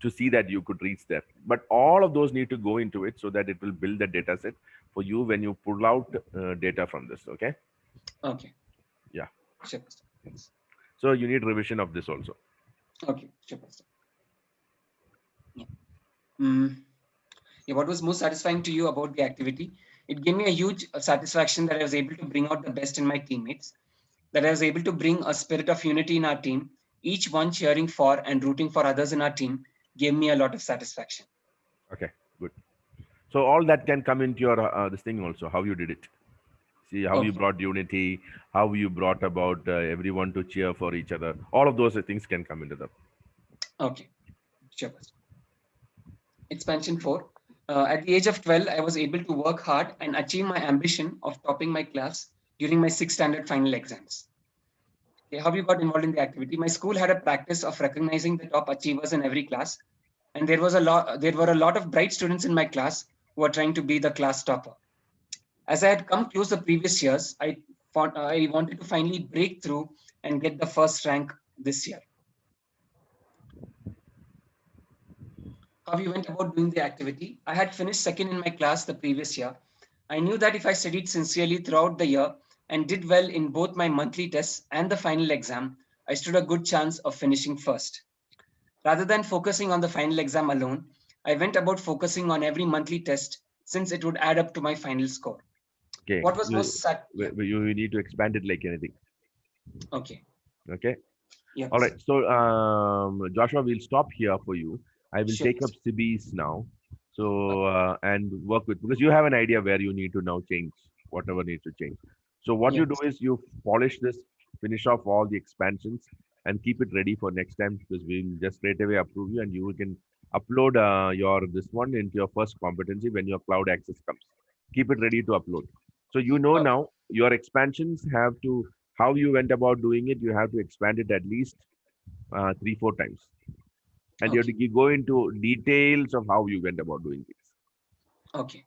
to see that you could reach there. But all of those need to go into it so that it will build the data set for you when you pull out data from this. Okay. Okay. Yeah. Sure, Pastor. Thanks. So you need revision of this also. Okay. Sure, Pastor. Yeah. Mm. Yeah, what was most satisfying to you about the activity? It gave me a huge satisfaction that I was able to bring out the best in my teammates, that I was able to bring a spirit of unity in our team, each one cheering for and rooting for others in our team gave me a lot of satisfaction. Okay, good. So all that can come into your this thing also, how you did it. See how you Okay. brought unity, how you brought about everyone to cheer for each other. All of those things can come into them. Okay. Sure. Pastor. Expansion 4. At the age of 12, I was able to work hard and achieve my ambition of topping my class during my 6th standard final exams. Okay, how you got involved in the activity? My school had a practice of recognizing the top achievers in every class, and there were a lot of bright students in my class who were trying to be the class topper. As I had come close the previous years, I wanted to finally break through and get the first rank this year. How you went about doing the activity? I had finished second in my class the previous year. I knew that if I studied sincerely throughout the year and did well in both my monthly tests and the final exam, I stood a good chance of finishing first. Rather than focusing on the final exam alone, I went about focusing on every monthly test since it would add up to my final score. Okay. What was most You need to expand it like anything. Okay. Okay. Yeah. All right. So, Joshua, we'll stop here for you. I will Sure. take up Sibi's now. So, and work with, because you have an idea where you need to now change whatever needs to change. So what you do is you polish this, finish off all the expansions and keep it ready for next time, because we'll just straight away approve you and you can upload this one into your first competency when your cloud access comes. Keep it ready to upload. So now your expansions have to, how you went about doing it, you have to expand it at least 3-4 times. And you have to go into details of how you went about doing things. Okay.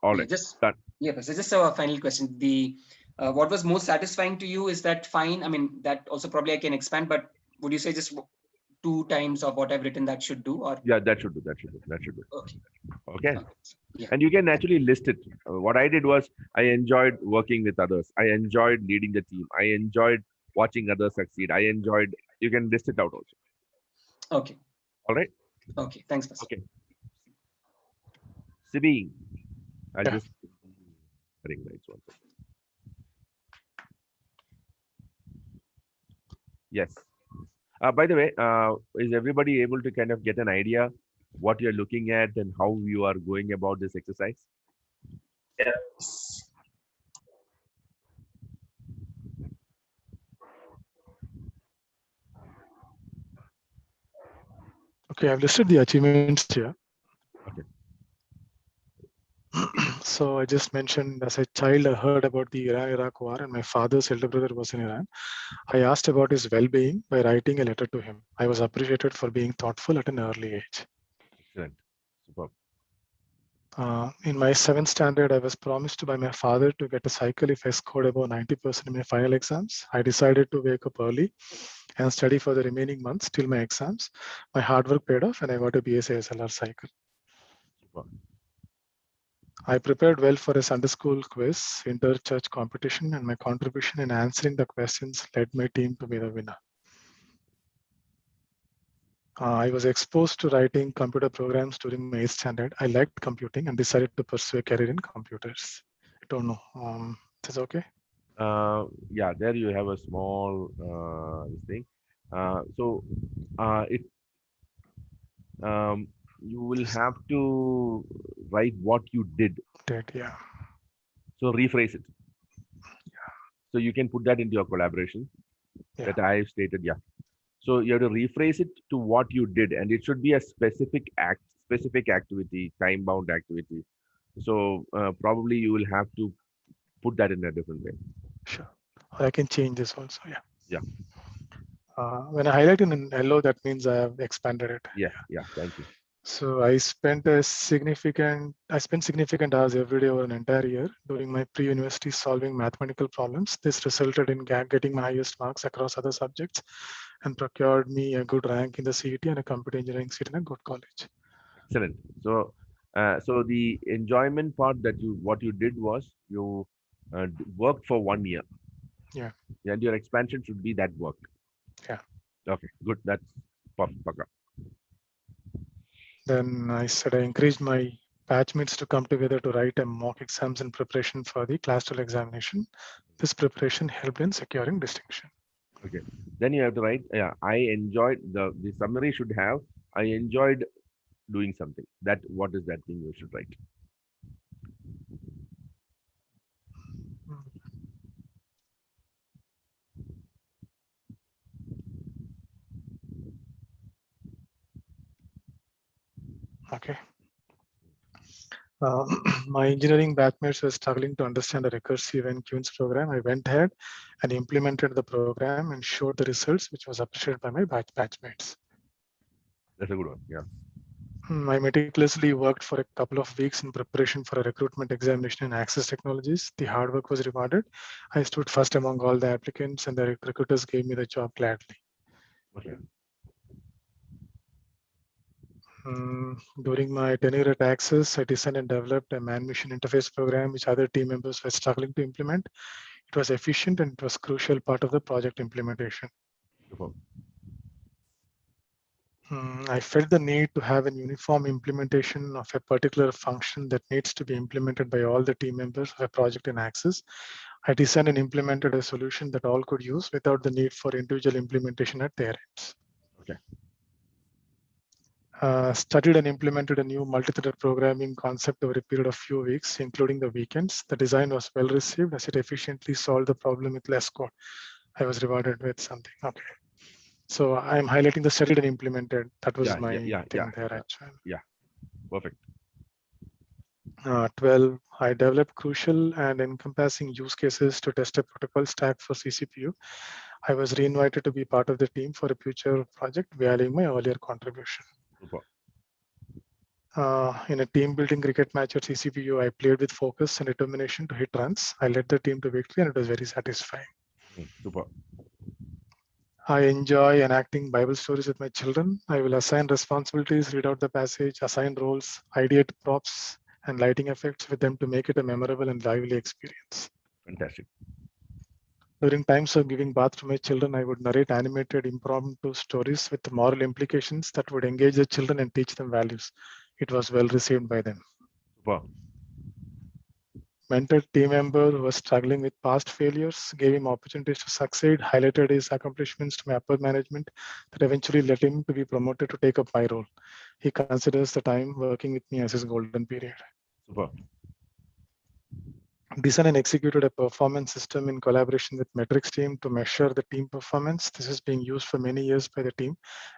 All right. Done. Yeah, so just a final question. The what was most satisfying to you? Is that fine? I mean, that also probably I can expand, but would you say just 2 times of what I've written that should do? Or yeah, that should do. Okay. Okay. Yeah. And you can actually list it. What I did was I enjoyed working with others. I enjoyed leading the team. I enjoyed watching others succeed. You can list it out also. Okay. All right. Okay. Thanks, Pastor. Okay. Sibi, I'll just ring lights one second. Yes. By the way, is everybody able to kind of get an idea what you're looking at and how you are going about this exercise? Yes. Okay, I've listed the achievements here. Okay. So I just mentioned, as a child, I heard about the Iran-Iraq war, and my father's elder brother was in Iran. I asked about his well-being by writing a letter to him. I was appreciated for being thoughtful at an early age. Excellent. Superb. In my 7th standard, I was promised by my father to get a cycle if I scored above 90% in my final exams. I decided to wake up early and study for the remaining months till my exams. My hard work paid off and I got a BSc SLR cycle. Superb. I prepared well for a Sunday school quiz, inter-church competition, and my contribution in answering the questions led my team to be the winner. I was exposed to writing computer programs during my 8th standard. I liked computing and decided to pursue a career in computers. I don't know. Is this okay? Yeah, there you have a small thing. You will have to write what you did. Yeah. So rephrase it. Yeah. So you can put that into your collaboration that I stated. Yeah. So you have to rephrase it to what you did, and it should be a specific activity, time-bound activity. So probably you will have to put that in a different way. Sure. I can change this also. Yeah. Yeah. When I highlight in yellow, that means I have expanded it. Yeah. Yeah. Thank you. So I spent significant hours every day over an entire year during my pre-university solving mathematical problems. This resulted in getting my highest marks across other subjects and procured me a good rank in the CET and a computer engineering seat in a good college. Excellent. So, so the enjoyment part what you did was you worked for 1 year. Yeah. And your expansion should be that work. Yeah. Okay. Good. That's perfect. Then I said I encouraged my batchmates to come together to write a mock exams in preparation for the class 12 examination. This preparation helped in securing distinction. Okay. Then you have to write, I enjoyed the summary should have, I enjoyed doing something. What is that thing you should write? Okay. My engineering batchmates were struggling to understand the recursive and Queen's program. I went ahead and implemented the program and showed the results, which was appreciated by my batchmates. That's a good one. Yeah. I meticulously worked for a couple of weeks in preparation for a recruitment examination in Access Technologies. The hard work was rewarded. I stood first among all the applicants, and the recruiters gave me the job gladly. Okay. During my tenure at Access, I designed and developed a man-machine interface program which other team members were struggling to implement. It was efficient and it was a crucial part of the project implementation. Superb. I felt the need to have an uniform implementation of a particular function that needs to be implemented by all the team members of a project in Access. I designed and implemented a solution that all could use without the need for individual implementation at their ends. Okay. Studied and implemented a new multi-threaded programming concept over a period of few weeks, including the weekends. The design was well received as it efficiently solved the problem with less code. I was rewarded with something. Okay. So I'm highlighting the studied and implemented. That was my thing there actually. Yeah, perfect. 12, I developed crucial and encompassing use cases to test a protocol stack for CCPU. I was reinvited to be part of the team for a future project, valuing my earlier contribution. Super. In a team building cricket match at CCPU, I played with focus and determination to hit runs. I led the team to victory and it was very satisfying. Super. I enjoy enacting Bible stories with my children. I will assign responsibilities, read out the passage, assign roles, ideate props and lighting effects with them to make it a memorable and lively experience. Fantastic. During times of giving birth to my children, I would narrate animated impromptu stories with moral implications that would engage the children and teach them values. It was well received by them. Super. Mentored team member who was struggling with past failures, gave him opportunities to succeed, highlighted his accomplishments to my upper management that eventually led him to be promoted to take up my role. He considers the time working with me as his golden period. Super. Designed and executed a performance system in collaboration with metrics team to measure the team performance. This is being used for many years by the team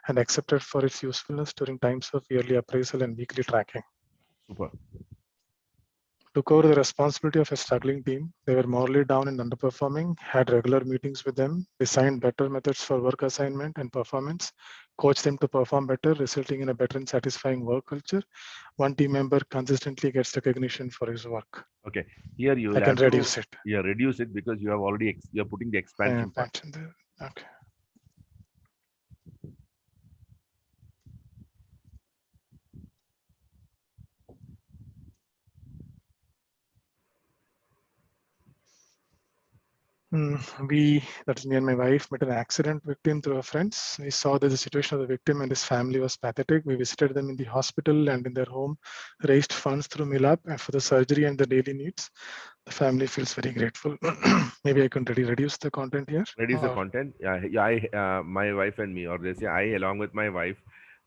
and accepted for its usefulness during times of yearly appraisal and weekly tracking. Super. Took over the responsibility of a struggling team. They were morally down and underperforming, had regular meetings with them, designed better methods for work assignment and performance, coached them to perform better, resulting in a better and satisfying work culture. One team member consistently gets recognition for his work. Okay, here you will I can have reduce to, it. Yeah, reduce it because you have already, you're putting the expansion part. There. Okay. That's me and my wife, met an accident victim through our friends. We saw that the situation of the victim and his family was pathetic. We visited them in the hospital and in their home, raised funds through Milap for the surgery and the daily needs. The family feels very grateful. Maybe I can reduce the content here. Reduce the content. Yeah, my wife and me, or they say I, along with my wife,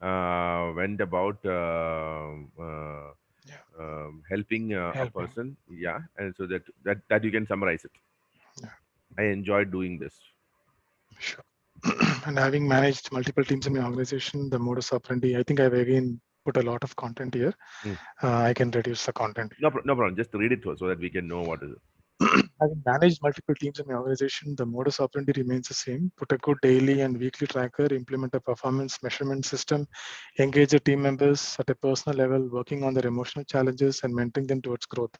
went about helping a person. Yeah, and so that you can summarize it. Yeah. I enjoyed doing this. Sure. And having managed multiple teams in my organization, the modus operandi, I think I've again put a lot of content here. I can reduce the content. No problem. Just read it through so that we can know what is it. Having managed multiple teams in my organization, the modus operandi remains the same. Put a good daily and weekly tracker, implement a performance measurement system, engage the team members at a personal level, working on their emotional challenges and mentoring them towards growth.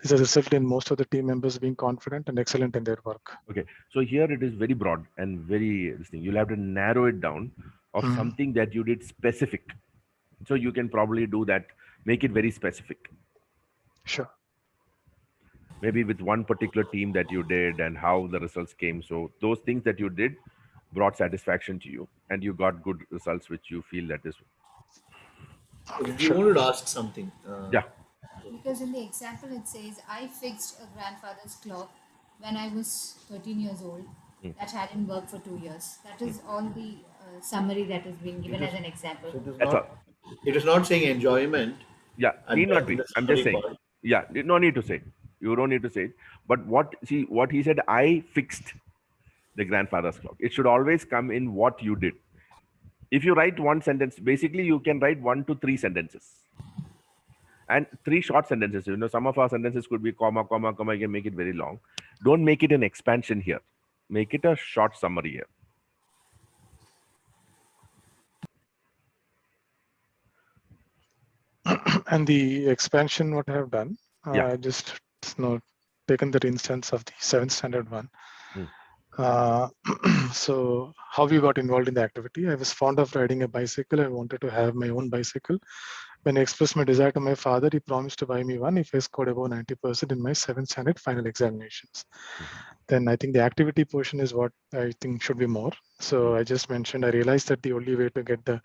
This has resulted in most of the team members being confident and excellent in their work. Okay, so here it is very broad and very this thing. You'll have to narrow it down of something that you did specific. So you can probably do that, make it very specific. Sure. Maybe with one particular team that you did and how the results came. So those things that you did brought satisfaction to you and you got good results, which you feel that is. You wanted to ask something. Yeah. Because in the example it says, I fixed a grandfather's clock when I was 13 years old. That hadn't worked for 2 years. That is all the summary that is being given as an example. So it is not saying enjoyment. Yeah, need not be. I'm just saying. Yeah, no need to say it. You don't need to say it. But what he said, I fixed the grandfather's clock. It should always come in what you did. If you write one sentence, basically you can write 1 to 3 sentences. And 3 short sentences. You know, some of our sentences could be comma, comma, comma. You can make it very long. Don't make it an expansion here. Make it a short summary here. And the expansion, what I have done, Yeah. I just taken that instance of the 7th standard one. So how we got involved in the activity, I was fond of riding a bicycle. I wanted to have my own bicycle. When I expressed my desire to my father, he promised to buy me one if I scored above 90% in my 7th standard final examinations. Then I think the activity portion is what I think should be more. So I just mentioned, I realized that the only way to get the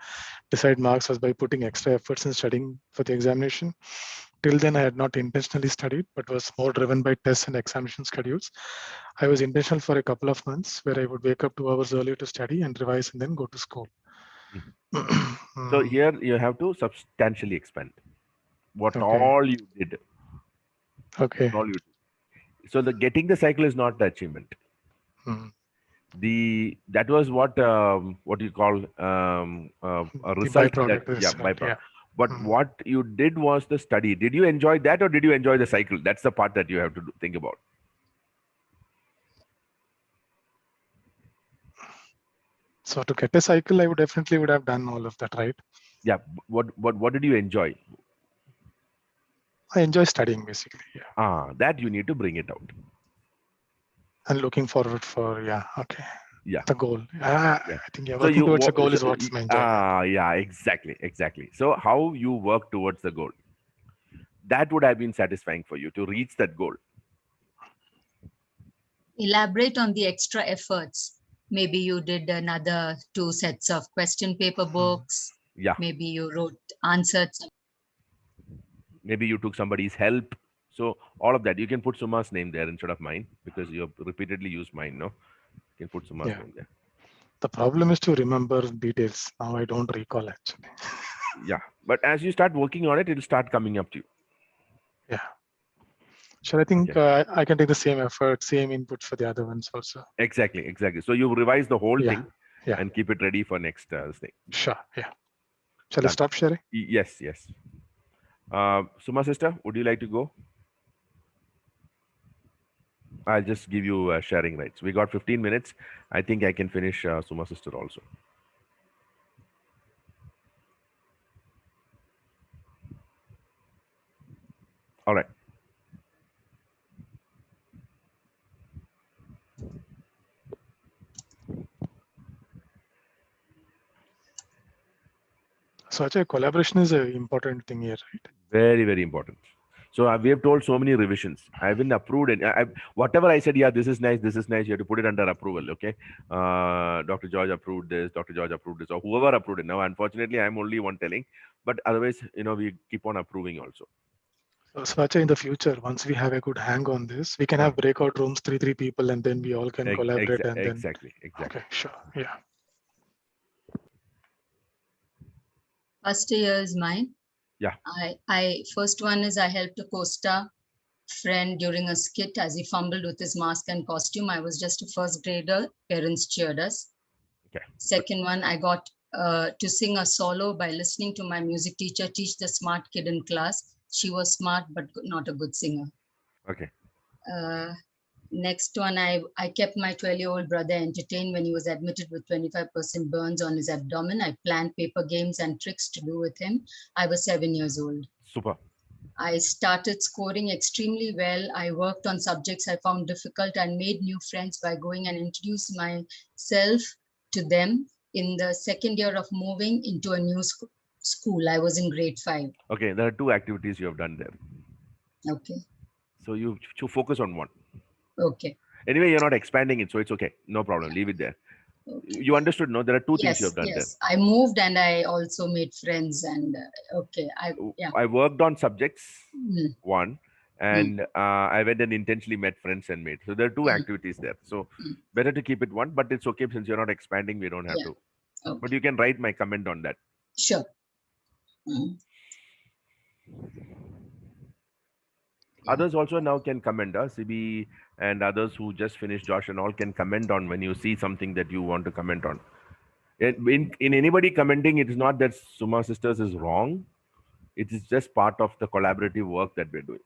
desired marks was by putting extra efforts in studying for the examination. Till then, I had not intentionally studied, but was more driven by tests and examination schedules. I was intentional for a couple of months where I would wake up 2 hours earlier to study and revise and then go to school. So here you have to substantially expand what Okay. all you did. Okay. All you did. So the getting the cycle is not the achievement. That was what you call a result. Byproduct. But what you did was the study. Did you enjoy that, or did you enjoy the cycle? That's the part that you have to think about. So to get a cycle, I would definitely have done all of that, right? Yeah. What did you enjoy? I enjoy studying, basically. Yeah. That you need to bring it out. And looking forward for the goal. I think working towards a goal is what's my enjoyment. Yeah, exactly. So how you work towards the goal, that would have been satisfying for you to reach that goal. Elaborate on the extra efforts. Maybe you did another 2 sets of question paper books. Yeah. Maybe you wrote answers. Maybe you took somebody's help. So all of that, you can put Suma's name there instead of mine, because you have repeatedly used mine. No, you can put Suma's name there. The problem is to remember details. Now I don't recall actually. Yeah, but as you start working on it, it'll start coming up to you. Yeah. Sure, I think I can take the same effort, same input for the other ones also. Exactly. So you revise the whole thing Yeah. and keep it ready for next thing. Sure. Yeah. Shall I stop sharing? Yes. Suma sister, would you like to go? I'll just give you sharing rights. We got 15 minutes. I think I can finish Suma sister also. All right. So actually, collaboration is an important thing here, right? Very, very important. So we have told so many revisions. I've been approved, and whatever I said, this is nice. You have to put it under approval. Okay, Dr. George approved this. Dr. George approved this, or whoever approved it. Now, unfortunately, I'm only one telling, but otherwise, we keep on approving also. So actually, in the future, once we have a good hang on this, we can have breakout rooms, 3 people, and then we all can collaborate. Exactly. Okay, sure. Yeah. First year is mine. Yeah. I first one is I helped a Costa friend during a skit as he fumbled with his mask and costume. I was just a first grader. Parents cheered us. Okay. Second one, I got to sing a solo by listening to my music teacher teach the smart kid in class. She was smart, but not a good singer. Okay. Next one, I kept my 12-year-old brother entertained when he was admitted with 25% burns on his abdomen. I planned paper games and tricks to do with him. I was 7 years old. Super. I started scoring extremely well. I worked on subjects I found difficult and made new friends by going and introduced myself to them in the second year of moving into a new school. I was in grade 5. Okay, there are 2 activities you have done there. Okay. So you should focus on one. Okay. Anyway, you're not expanding it, so it's okay. No problem. Leave it there. Okay. You understood, no? There are 2 things you have done there. Yes, I moved and I also made friends and I worked on subjects, one, and I went and intentionally met friends and made. So there are 2 activities there. So better to keep it one, but it's okay since you're not expanding. We don't have to. Okay. But you can write my comment on that. Sure. Others also now can comment. CB and others who just finished, Josh and all, can comment on when you see something that you want to comment on. In anybody commenting, it is not that Suma Sisters is wrong. It is just part of the collaborative work that we're doing.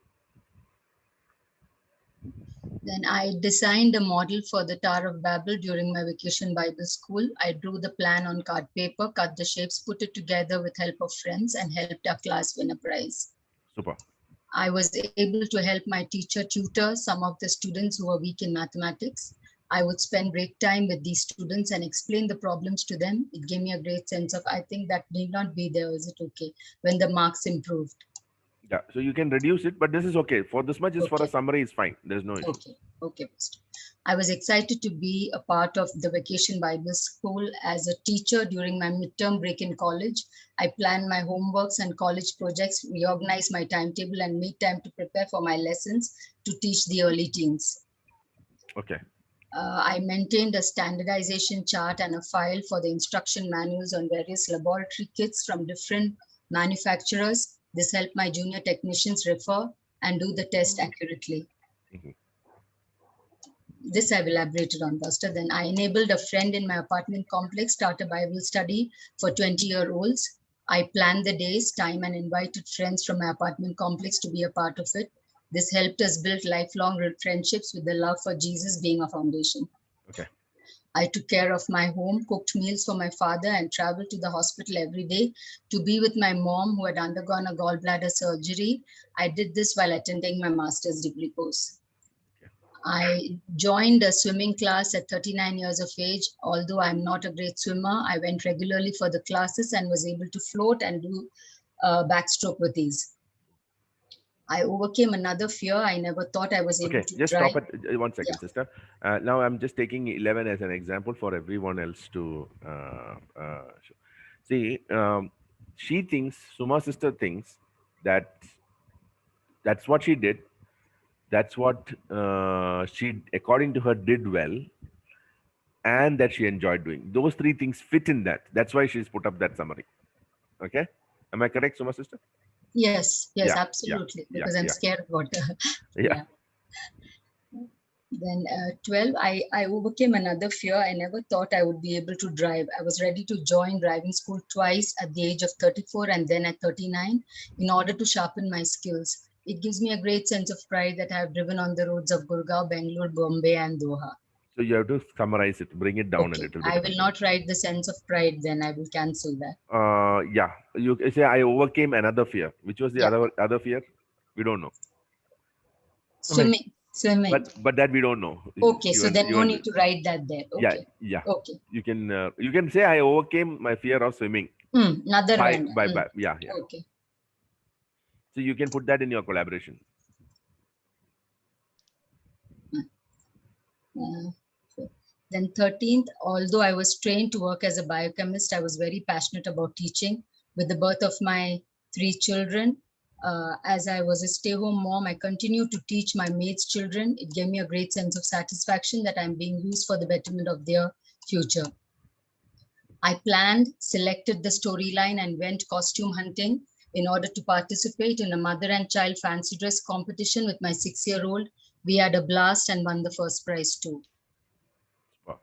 Then I designed a model for the Tower of Babel during my vacation Bible school. I drew the plan on card paper, cut the shapes, put it together with help of friends, and helped our class win a prize. Super. I was able to help my teacher tutor some of the students who were weak in mathematics. I would spend break time with these students and explain the problems to them. It gave me a great sense of, I think that need not be there. Is it okay? When the marks improved. Yeah, so you can reduce it, but this is okay. For this much is for a Okay. summary is fine. There's no issue. Okay, Pastor. I was excited to be a part of the Vacation Bible School as a teacher during my midterm break in college. I planned my homeworks and college projects, reorganized my timetable, and made time to prepare for my lessons to teach the early teens. Okay. I maintained a standardization chart and a file for the instruction manuals on various laboratory kits from different manufacturers. This helped my junior technicians refer and do the test accurately. Mhm. This I've elaborated on, Pastor. Then I enabled a friend in my apartment complex start a Bible study for 20-year-olds. I planned the days, time, and invited friends from my apartment complex to be a part of it. This helped us build lifelong friendships with the love for Jesus being a foundation. Okay. I took care of my home, cooked meals for my father, and traveled to the hospital every day to be with my mom who had undergone a gallbladder surgery. I did this while attending my master's degree course. I joined a swimming class at 39 years of age. Although I'm not a great swimmer, I went regularly for the classes and was able to float and do backstroke with ease. I overcame another fear. I never thought I was able Okay, to just drive. stop it 1 second, Yeah. sister. Now I'm just taking 11 as an example for everyone else to show. See. She thinks, Suma sister thinks that that's what she did. That's what she, according to her, did well, and that she enjoyed doing. Those three things fit in that. That's why she's put up that summary. Okay, am I correct, Suma sister? Yes, Yeah, absolutely. yeah, Because I'm yeah. scared about Yeah. Then 12, I overcame another fear. I never thought I would be able to drive. I was ready to join driving school twice at the age of 34 and then at 39 in order to sharpen my skills. It gives me a great sense of pride that I have driven on the roads of Gurgaon, Bangalore, Bombay, and Doha. So you have to summarize it, bring it down a little bit. I will not write the sense of pride, then I will cancel that. Yeah, you say I overcame another fear. Which was the Yeah. other fear? We don't know. Swimming. But that we don't know. Okay, so then no need to write that there. Okay. Yeah. Okay. You can say I overcame my fear of swimming. Another by, one. by yeah. Okay. So you can put that in your collaboration. Then 13th, although I was trained to work as a biochemist, I was very passionate about teaching. With the birth of my 3 children, as I was a stay-home mom, I continued to teach my maid's children. It gave me a great sense of satisfaction that I'm being used for the betterment of their future. I planned, selected the storyline, and went costume hunting in order to participate in a mother and child fancy dress competition with my 6-year-old. We had a blast and won the first prize too. Wow.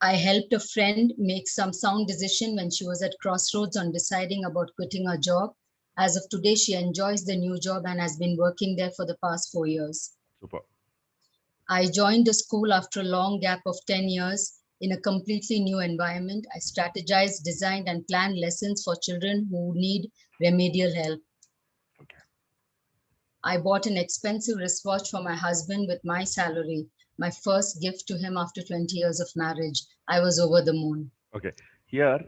I helped a friend make some sound decision when she was at crossroads on deciding about quitting her job. As of today, she enjoys the new job and has been working there for the past 4 years. Super. I joined the school after a long gap of 10 years in a completely new environment. I strategized, designed, and planned lessons for children who need remedial help. Okay. I bought an expensive wristwatch for my husband with my salary, my first gift to him after 20 years of marriage. I was over the moon. Okay. Here,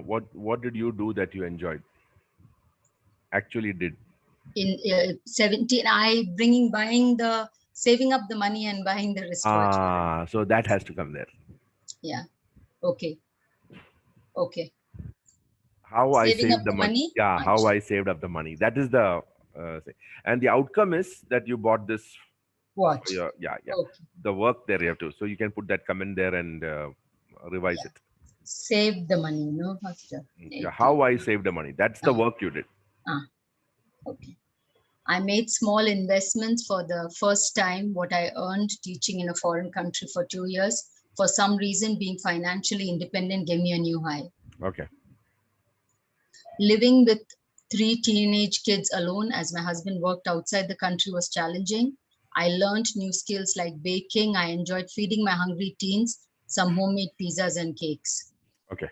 what did you do that you enjoyed? Actually did. In 17, saving up the money and buying the wristwatch. So that has to come there. Yeah. Okay. Okay. How I Saving saved up the the money. money? Yeah, Much. how I saved up the money. That is the thing. And the outcome is that you bought this. Watch. Yeah. Okay. The work there you have to. So you can put that comment there and revise it. Save the money, no, Pastor. Yeah, how I saved the money. That's the work you did. Okay. I made small investments for the first time. What I earned teaching in a foreign country for 2 years. For some reason, being financially independent gave me a new high. Okay. Living with 3 teenage kids alone as my husband worked outside the country was challenging. I learned new skills like baking. I enjoyed feeding my hungry teens some homemade pizzas and cakes. Okay,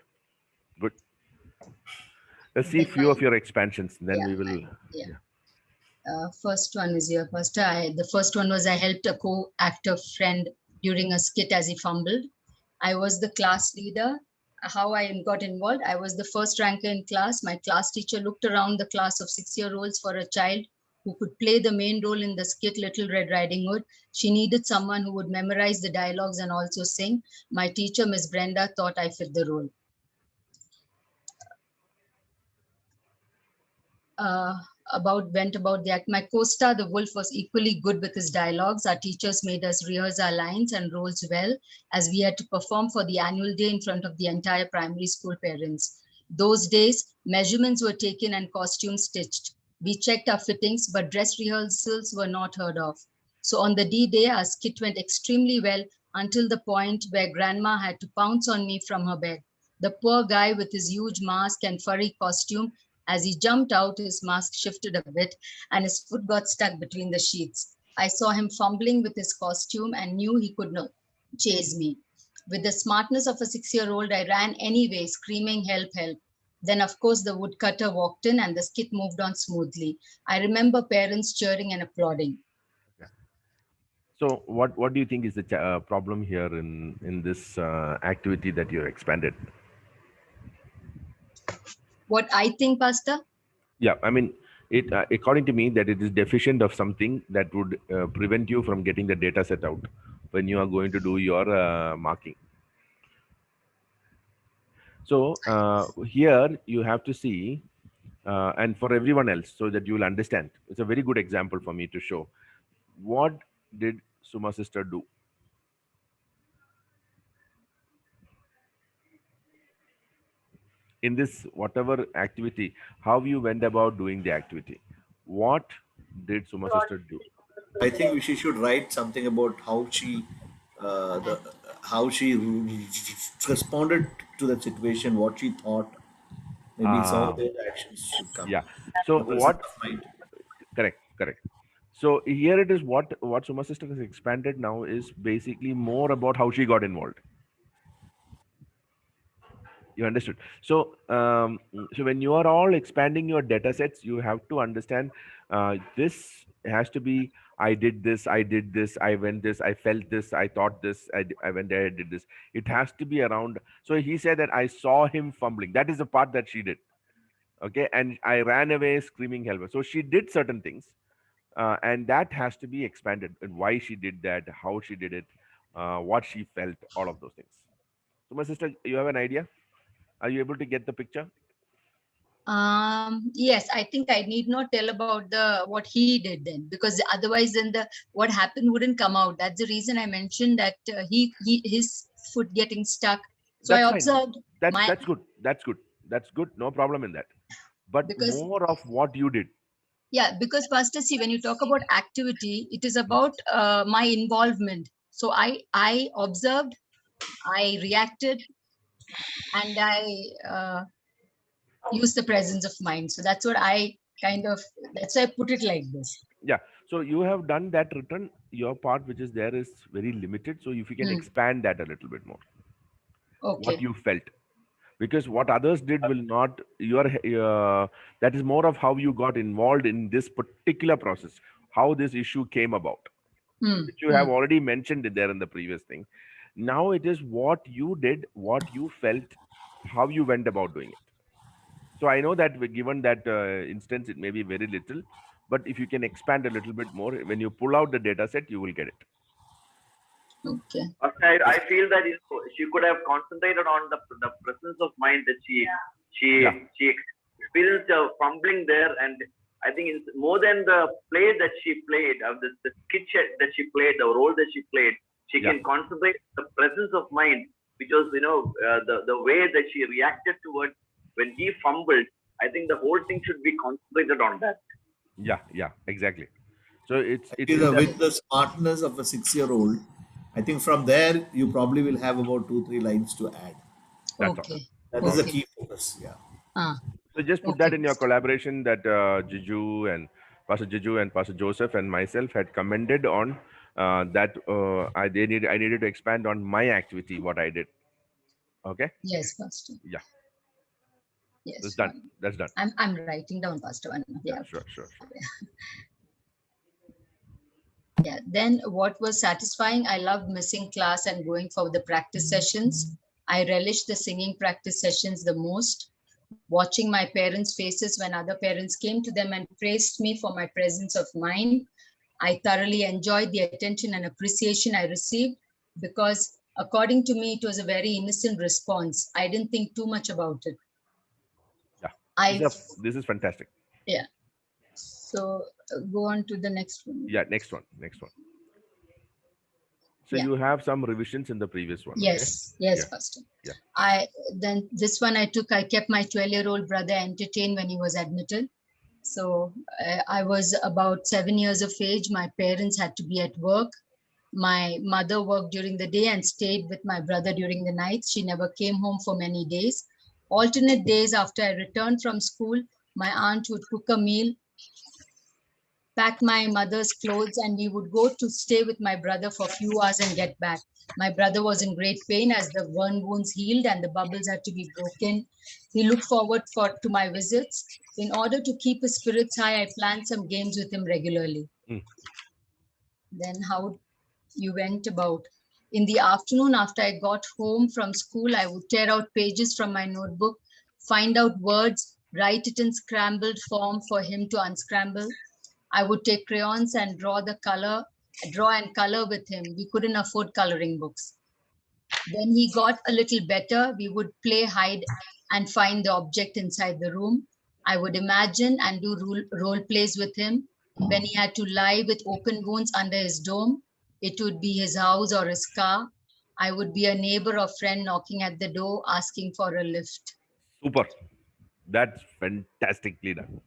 good. Let's see a Then few my, of your expansions. Then yeah, we will. yeah. First one is here, Pastor. The first one was I helped a co-actor friend during a skit as he fumbled. I was the class leader. How I got involved, I was the first ranker in class. My class teacher looked around the class of 6-year-olds for a child who could play the main role in the skit Little Red Riding Hood. She needed someone who would memorize the dialogues and also sing. My teacher, Miss Brenda, thought I fit the role. Went about the act. My co-star, the Wolf, was equally good with his dialogues. Our teachers made us rehearse our lines and roles well, as we had to perform for the annual day in front of the entire primary school parents. Those days, measurements were taken and costumes stitched. We checked our fittings, but dress rehearsals were not heard of. So on the D-Day, our skit went extremely well until the point where Grandma had to pounce on me from her bed. The poor guy with his huge mask and furry costume, as he jumped out, his mask shifted a bit and his foot got stuck between the sheets. I saw him fumbling with his costume and knew he could not chase me. With the smartness of a 6-year-old, I ran anyway, screaming, help, help. Then, of course, the woodcutter walked in and the skit moved on smoothly. I remember parents cheering and applauding. So, what do you think is the problem here in this activity that you expanded? What I think, Pastor? Yeah, I mean, it according to me that it is deficient of something that would prevent you from getting the data set out when you are going to do your marking. So here you have to see, and for everyone else, so that you will understand. It's a very good example for me to show. What did Suma sister do? In this whatever activity, how you went about doing the activity? What did Suma sister do? I think she should write something about how she responded to that situation, what she thought. Maybe some of those actions should come. Yeah. So The presence what? of mind. Correct. So here it is. What Suma sister has expanded now is basically more about how she got involved. You understood? So so when you are all expanding your data sets, you have to understand this has to be, I did this, I did this, I went this, I felt this, I thought this, I went there, I did this. It has to be around. So he said that I saw him fumbling. That is the part that she did. Okay, and I ran away screaming help. So she did certain things, and that has to be expanded. And why she did that, how she did it, what she felt, all of those things. So my sister, you have an idea? Are you able to get the picture? Yes, I think I need not tell about what he did then, because otherwise then what happened wouldn't come out. That's the reason I mentioned that his foot getting stuck. So That's I fine. observed. That's good. That's good. No problem in that. But Because, more of what you did. Yeah, because Pastor, see, when you talk about activity, it is about my involvement. So I observed, I reacted, and I use the presence of mind. So that's what that's why I put it like this. Yeah. So you have done that written. Your part, which is there, is very limited. So if you can expand that a little bit more. Okay. What you felt. Because what others did will not, that is more of how you got involved in this particular process, how this issue came about, which you have already mentioned it there in the previous thing. Now it is what you did, what you felt, how you went about doing it. So I know that given that instance, it may be very little, but if you can expand a little bit more, when you pull out the data set, you will get it. Okay. I feel that she could have concentrated on the presence of mind that she experienced fumbling there, and I think it's more than the play that she played, the skit that she played, the role that she played. She can concentrate the presence of mind, which was the way that she reacted towards when he fumbled. I think the whole thing should be concentrated on that. Yeah, exactly. So it's with the smartness of a 6-year-old. I think from there you probably will have about 2-3 lines to add. That's okay. all. That is the key focus. Yeah. So just put that in your collaboration, that Jiju and Pastor Juju and Pastor Joseph and myself had commented on that I needed to expand on my activity, what I did. Okay. Yes, Pastor. Yeah. Yes. That's done. That's done. I'm writing down, Pastor. Yeah. Sure. Yeah. Then what was satisfying? I loved missing class and going for the practice sessions. I relished the singing practice sessions the most. Watching my parents' faces when other parents came to them and praised me for my presence of mind. I thoroughly enjoyed the attention and appreciation I received because, according to me, it was a very innocent response. I didn't think too much about it. Yeah. This is fantastic. Yeah. So go on to the next one. Yeah, next one. So you have some revisions in the previous one. Yes, okay? Yes, Pastor. Yeah. Then this one I kept my 12-year-old brother entertained when he was admitted. So I was about 7 years of age. My parents had to be at work. My mother worked during the day and stayed with my brother during the night. She never came home for many days. Alternate days after I returned from school, my aunt would cook a meal, pack my mother's clothes, and we would go to stay with my brother for a few hours and get back. My brother was in great pain as the burn wounds healed and the bubbles had to be broken. He looked forward to my visits. In order to keep his spirits high, I planned some games with him regularly. Then how you went about. In the afternoon, after I got home from school, I would tear out pages from my notebook, find out words, write it in scrambled form for him to unscramble. I would take crayons and draw and color with him. We couldn't afford coloring books. Then he got a little better. We would play hide and find the object inside the room. I would imagine and do role plays with him. When he had to lie with open wounds under his dome, it would be his house or his car. I would be a neighbor or friend knocking at the door, asking for a lift. Super. That's fantastically done.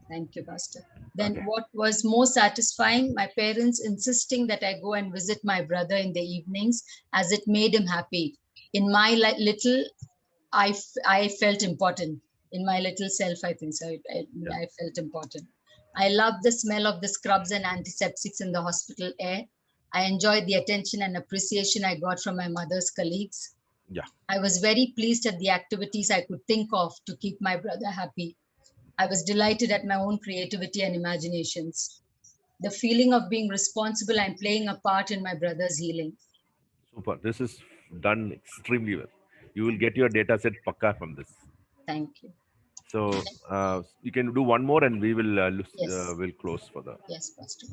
Thank you, Pastor. Then what was more satisfying? My parents insisting that I go and visit my brother in the evenings as it made him happy. In my little, I felt important. In my little self, I think so. I felt important. I loved the smell of the scrubs and antiseptics in the hospital air. I enjoyed the attention and appreciation I got from my mother's colleagues. Yeah. I was very pleased at the activities I could think of to keep my brother happy. I was delighted at my own creativity and imaginations. The feeling of being responsible and playing a part in my brother's healing. Super. This is done extremely well. You will get your data set pakka from this. Thank you. So you can do one more and we will will close for the. Yes, Pastor.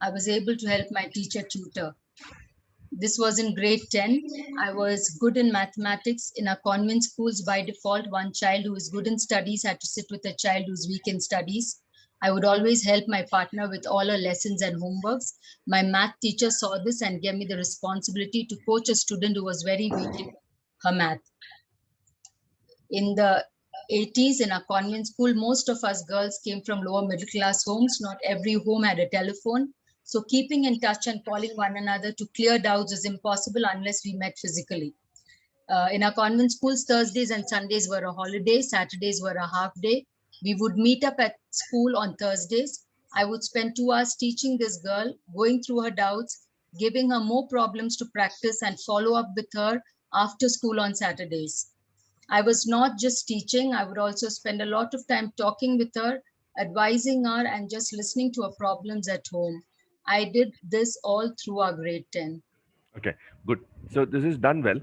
I was able to help my teacher tutor. This was in grade 10. I was good in mathematics. In our convent schools, by default, one child who is good in studies had to sit with a child who's weak in studies. I would always help my partner with all her lessons and homeworks. My math teacher saw this and gave me the responsibility to coach a student who was very weak in her math. In the 80s, in our convent school, most of us girls came from lower middle class homes. Not every home had a telephone. So keeping in touch and calling one another to clear doubts is impossible unless we met physically. In our convent schools, Thursdays and Sundays were a holiday. Saturdays were a half day. We would meet up at school on Thursdays. I would spend 2 hours teaching this girl, going through her doubts, giving her more problems to practice and follow up with her after school on Saturdays. I was not just teaching. I would also spend a lot of time talking with her, advising her, and just listening to her problems at home. I did this all through our grade 10. Okay, good. So this is done well.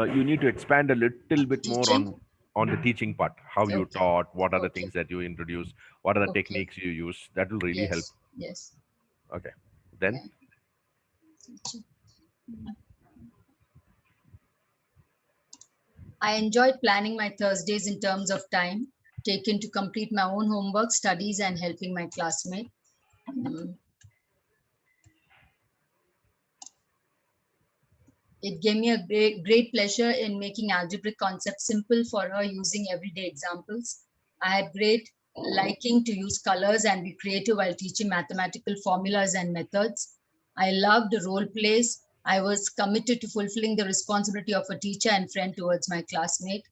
You need to expand a little bit more on the teaching part. How you taught, what are the things that you introduced, what are the techniques you use. That will really help. Yes. Okay. Then? I enjoyed planning my Thursdays in terms of time taken to complete my own homework, studies, and helping my classmate. It gave me a great pleasure in making algebraic concepts simple for her using everyday examples. I had great liking to use colors and be creative while teaching mathematical formulas and methods. I loved role plays. I was committed to fulfilling the responsibility of a teacher and friend towards my classmate.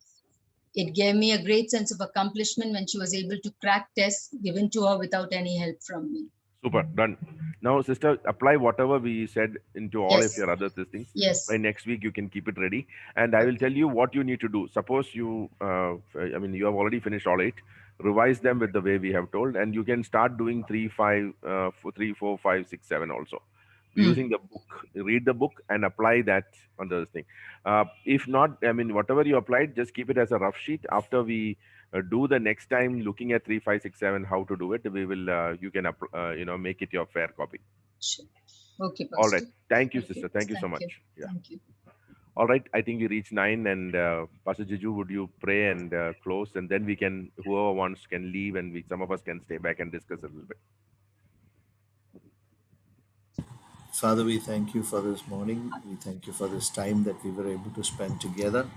It gave me a great sense of accomplishment when she was able to crack tests given to her without any help from me. Super, done. Now, sister, apply whatever we said into all of Yes. your other things. Yes. By next week, you can keep it ready. And I will tell you what you need to do. Suppose you, you have already finished all 8. Revise them with the way we have told, and you can start doing 3, 5, 3, 4, 5, 6, 7 also. Using the book, read the book and apply that on the thing. If not, whatever you applied, just keep it as a rough sheet. After we do the next time looking at 3, 5, 6, 7 how to do it, we will you can make it your fair copy. Sure. Okay, Pastor. All right, thank you, sister. Thank you so much. Yeah. Thank you. All right, I think we reached 9, and Pastor Jiju, would you pray and close, and then we can, whoever wants can leave, and some of us can stay back and discuss a little bit. Father, we thank you for this morning. We thank you for this time that we were able to spend together.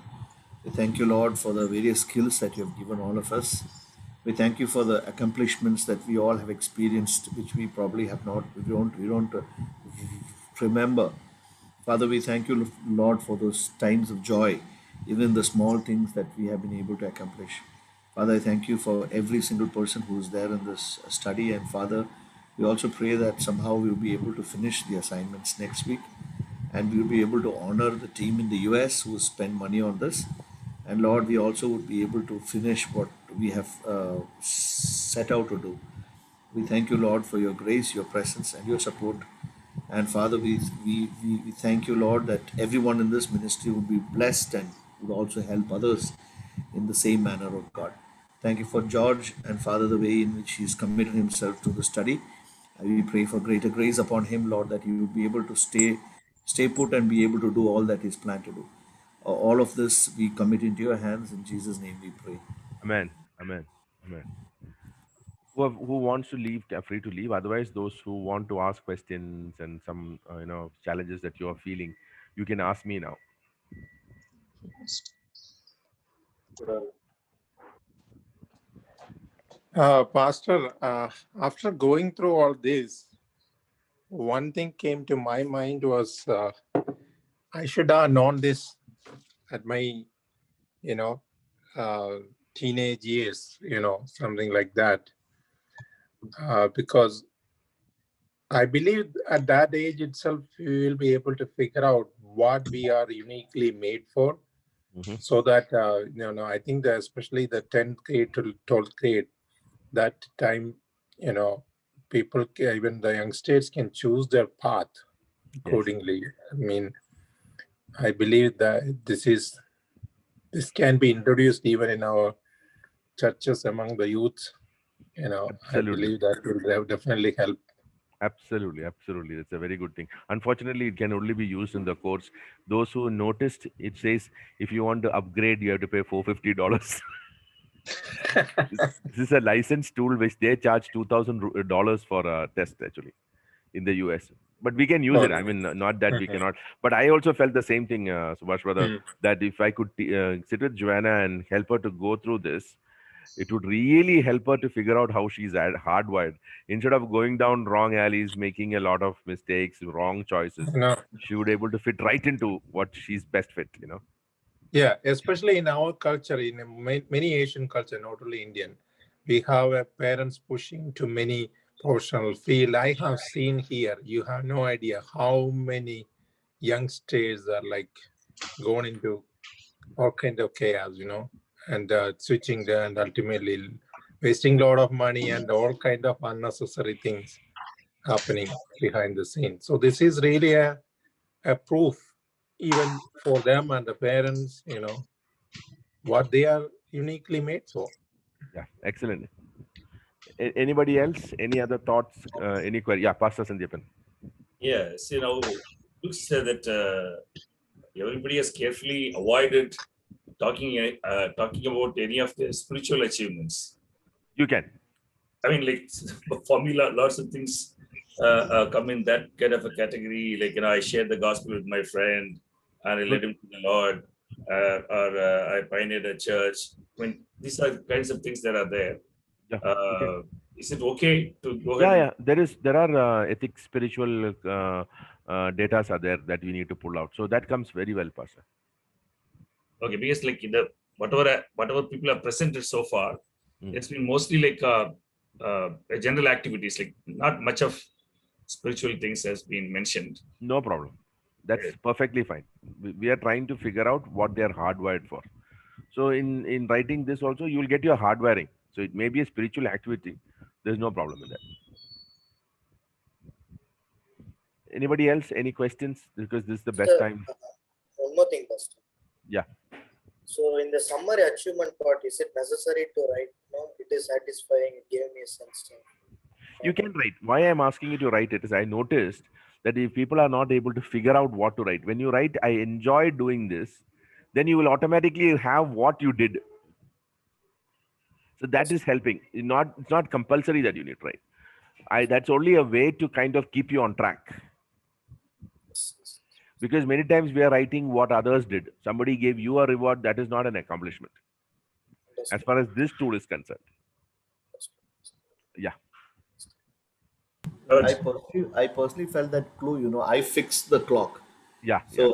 We thank you, Lord, for the various skills that you have given all of us. We thank you for the accomplishments that we all have experienced, which we probably have not, we don't remember. Father, we thank you, Lord, for those times of joy, even the small things that we have been able to accomplish. Father, I thank you for every single person who is there in this study. And Father, we also pray that somehow we'll be able to finish the assignments next week, and we'll be able to honor the team in the US who spend money on this. And Lord, we also would be able to finish what we have set out to do. We thank you, Lord, for your grace, your presence, and your support. And Father, we thank you, Lord, that everyone in this ministry would be blessed and would also help others in the same manner, oh God. Thank you for George, and Father, the way in which he's committed himself to the study. And we pray for greater grace upon him, Lord, that he will be able to stay put and be able to do all that he's planned to do. All of this we commit into your hands. In Jesus' name we pray. Amen. Amen. Amen. Who wants to leave, free to leave. Otherwise, those who want to ask questions and some challenges that you are feeling, you can ask me now. Pastor, after going through all this, one thing came to my mind was I should have known this at my, teenage years, something like that. Because I believe at that age itself, we will be able to figure out what we are uniquely made for. Mm-hmm. So that, I think that especially the 10th grade to 12th grade, that time, people, even the youngsters can choose their path accordingly. Yes. I believe that this can be introduced even in our churches among the youth. Absolutely. I believe that will definitely help. Absolutely. That's a very good thing. Unfortunately, it can only be used in the course. Those who noticed, it says if you want to upgrade, you have to pay $450. This is a licensed tool which they charge $2,000 for a test actually in the US. But we can use it. Not that we cannot. But I also felt the same thing, Subhash brother, that if I could sit with Joanna and help her to go through this, it would really help her to figure out how she's hardwired. Instead of going down wrong alleys, making a lot of mistakes, wrong choices, she would be able to fit right into what she's best fit, Yeah, especially in our culture, in many Asian culture, not only Indian, we have parents pushing to many professional field. I have seen here, you have no idea how many youngsters are like going into all kind of chaos, and switching and ultimately wasting a lot of money and all kind of unnecessary things happening behind the scenes. So this is really a proof even for them and the parents, what they are uniquely made for. Yeah, excellent. Anybody else? Any other thoughts? Any query? Yeah, Pastor Sandeepan. Yes, looks that everybody has carefully avoided talking about any of the spiritual achievements. You can. For me, lots of things come in that kind of a category. I shared the gospel with my friend and I led him to the Lord, or I pioneered a church. These are the kinds of things that are there. Yeah. Okay. Is it okay to go ahead? Yeah. There are ethics, spiritual data are there that we need to pull out. So that comes very well, Pastor. Okay, because whatever people have presented so far, it's been mostly like general activities, like not much of spiritual things has been mentioned. No problem. That's perfectly fine. We are trying to figure out what they are hardwired for. So in writing this also, you will get your hardwiring. So it may be a spiritual activity. There's no problem in that. Anybody else? Any questions? Because this is the best Sir, time. one more thing, Pastor. Yeah. So in the summary achievement part, is it necessary to write? No, it is satisfying. It gave me a sense of. You can write. Why I'm asking you to write it is I noticed that if people are not able to figure out what to write, when you write, I enjoy doing this, then you will automatically have what you did. So that is helping. It's not compulsory that you need to write. That's only a way to kind of keep you on track. Because many times we are writing what others did. Somebody gave you a reward, that is not an accomplishment. As far as this tool is concerned. Yeah. I personally felt that clue, I fixed the clock. Yeah. So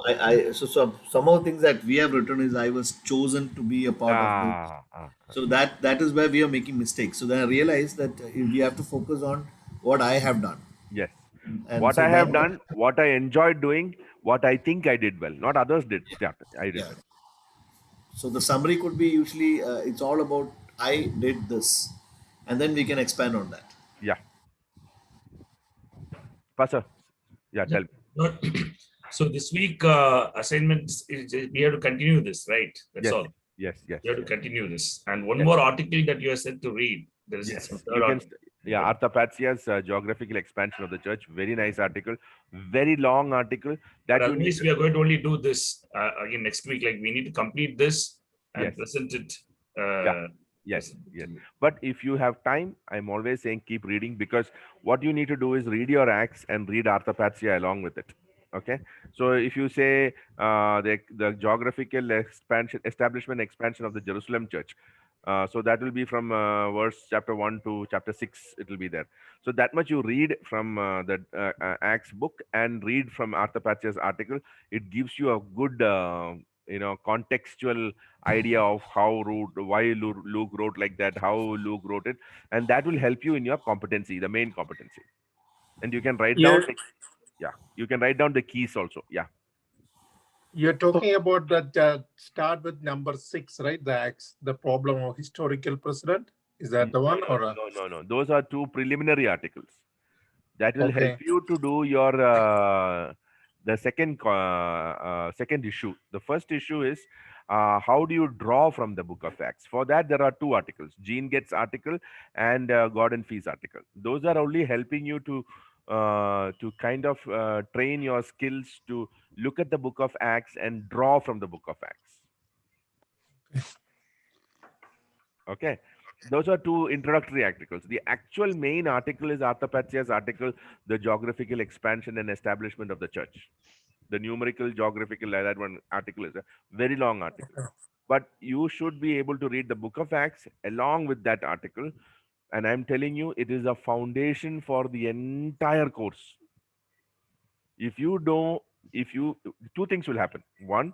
so some of the things that we have written is I was chosen to be a part of this. So that is where we are making mistakes. So then I realized that we have to focus on what I have done. Yes. And what so I have done, what I enjoyed doing, what I think I did well, not others did. Yeah, I did. Yeah. So the summary could be usually it's all about I did this, and then we can expand on that. Yeah. Pastor. Yeah, tell me. So this week assignments we have to continue this, right? That's yes. all. Yes. You have to continue this. And one more article that you are said to read. There is some third article. Yeah, Arthapatsia's geographical expansion of the church. Very nice article. Very long article. That at least we are going to only do this again next week. Like we need to complete this and present it. Yes. But if you have time, I'm always saying keep reading, because what you need to do is read your Acts and read Arthapatsia along with it. Okay. So if you say the geographical establishment expansion of the Jerusalem church, so that will be from verse chapter 1 to chapter 6. It will be there. So that much you read from the Acts book and read from Arthapatsia's article. It gives you a good contextual idea of why Luke wrote like that, how Luke wrote it, and that will help you in your competency, the main competency. And you can write down. You can write down the keys also. Yeah. You're talking about that start with number 6, right? The problem of historical precedent. Is that the one? Or no. Those are 2 preliminary articles that will help you to do your the second issue. The first issue is how do you draw from the book of Acts? For that, there are 2 articles: Gene Getz article and Gordon Fee's article. Those are only helping you to kind of train your skills to look at the book of Acts and draw from the book of Acts. Okay. Those are 2 introductory articles. The actual main article is Arthapatsia's article, the geographical expansion and establishment of the church. The numerical, geographical, that one article is a very long article. But you should be able to read the book of Acts along with that article. And I'm telling you, it is a foundation for the entire course. If you 2 things will happen. One,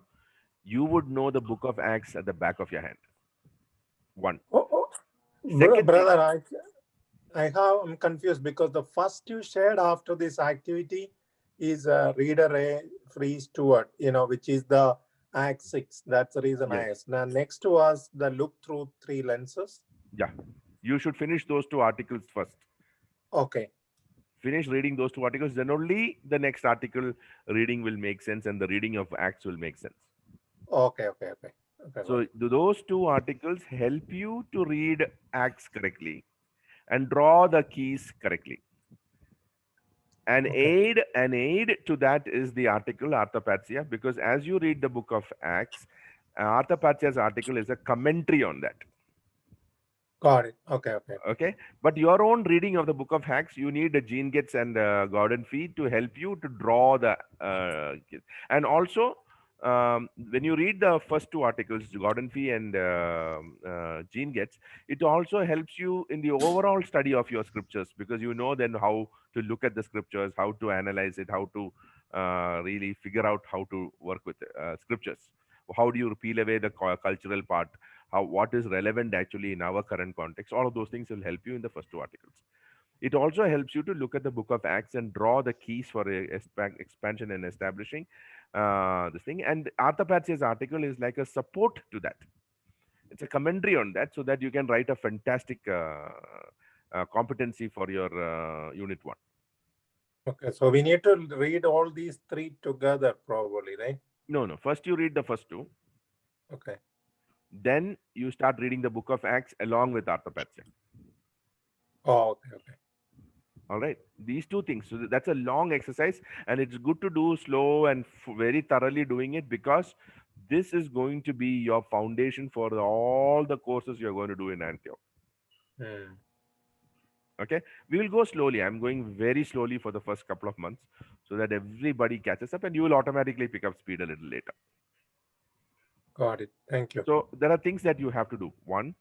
you would know the book of Acts at the back of your hand. One. Brother, I'm confused because the first you shared after this activity is reader A, free steward, which is the Acts 6. That's the reason I asked. Now, next to us, the look through 3 lenses. Yeah. You should finish those 2 articles first. Okay. Finish reading those 2 articles, then only the next article reading will make sense and the reading of Acts will make sense. Okay. So those 2 articles help you to read Acts correctly and draw the keys correctly. An aid to that is the article Arthapatsia, because as you read the book of Acts, Arthapatsia's article is a commentary on that. Got it. Okay. But your own reading of the book of Acts, you need Gene Getz and Gordon Fee to help you to draw the and also when you read the first 2 articles, Gordon Fee and Gene Getz, it also helps you in the overall study of your scriptures, because you know then how to look at the scriptures, how to analyze it, how to really figure out how to work with scriptures. How do you peel away the cultural part? What is relevant actually in our current context? All of those things will help you in the first two articles. It also helps you to look at the book of Acts and draw the keys for expansion and establishing this thing. And Arthapatsy's article is like a support to that. It's a commentary on that, so that you can write a fantastic competency for your unit 1. Okay, so we need to read all these 3 together probably, right? No. First you read the first 2. Okay. Then you start reading the book of Acts along with Arthapatsya. Oh, okay. All right. These 2 things. So that's a long exercise, and it's good to do slow and very thoroughly doing it, because this is going to be your foundation for all the courses you're going to do in Antioch. Okay, we will go slowly. I'm going very slowly for the first couple of months, so that everybody catches up, and you will automatically pick up speed a little later. Got it. Thank you. So there are things that you have to do. 1,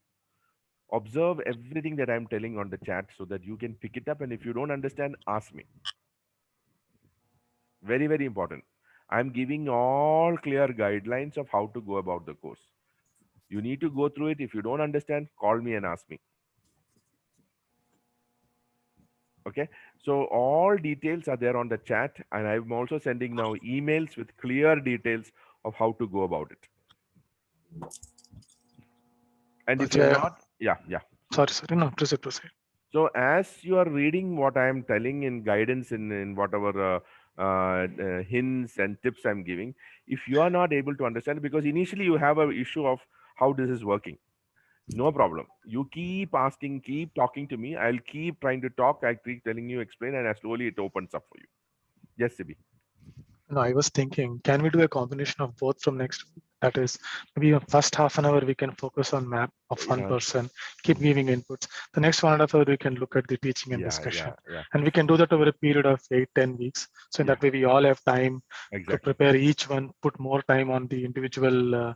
observe everything that I'm telling on the chat, so that you can pick it up, and if you don't understand, ask me. Very, very important. I'm giving all clear guidelines of how to go about the course. You need to go through it. If you don't understand, call me and ask me. Okay, so all details are there on the chat, and I'm also sending now emails with clear details of how to go about it. And if you're not, yeah. Sorry, no, proceed. So as you are reading what I am telling in guidance in whatever hints and tips I'm giving, if you are not able to understand, because initially you have an issue of how this is working, no problem. You keep asking, keep talking to me. I'll keep trying to talk. I keep telling you, explain, and slowly it opens up for you. Yes, Sibi. No, I was thinking, can we do a combination of both from next week? That is, maybe a first half an hour we can focus on map of one person, keep giving inputs. The next 1.5 hours we can look at the teaching and discussion. And we can do that over a period of 8-10 weeks. So in that way we all have time to prepare each one, put more time on the individual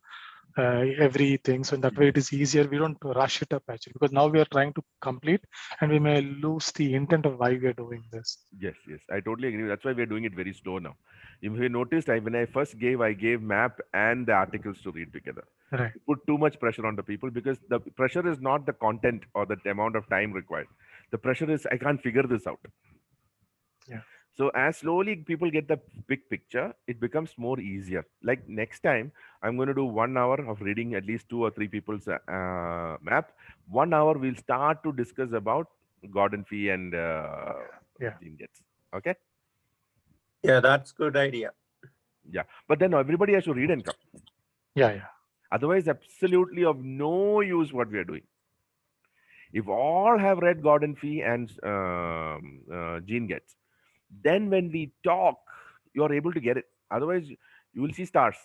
everything. So in that way it is easier. We don't rush it up actually, because now we are trying to complete and we may lose the intent of why we are doing this. Yes, I totally agree. That's why we're doing it very slow now. If you noticed, when I first gave, I gave map and the articles to read together. Right. Put too much pressure on the people, because the pressure is not the content or the amount of time required. The pressure is, I can't figure this out. Yeah. So as slowly people get the big picture, it becomes more easier. Like next time, I'm going to do 1 hour of reading at least 2 or 3 people's map. 1 hour, we'll start to discuss about Gordon Fee and Gene Getz. Okay? Yeah, that's good idea. Yeah, but then everybody has to read and come. Yeah. Otherwise, absolutely of no use what we are doing. If all have read Gordon Fee and Gene Getz, then when we talk, you are able to get it. Otherwise, you will see stars.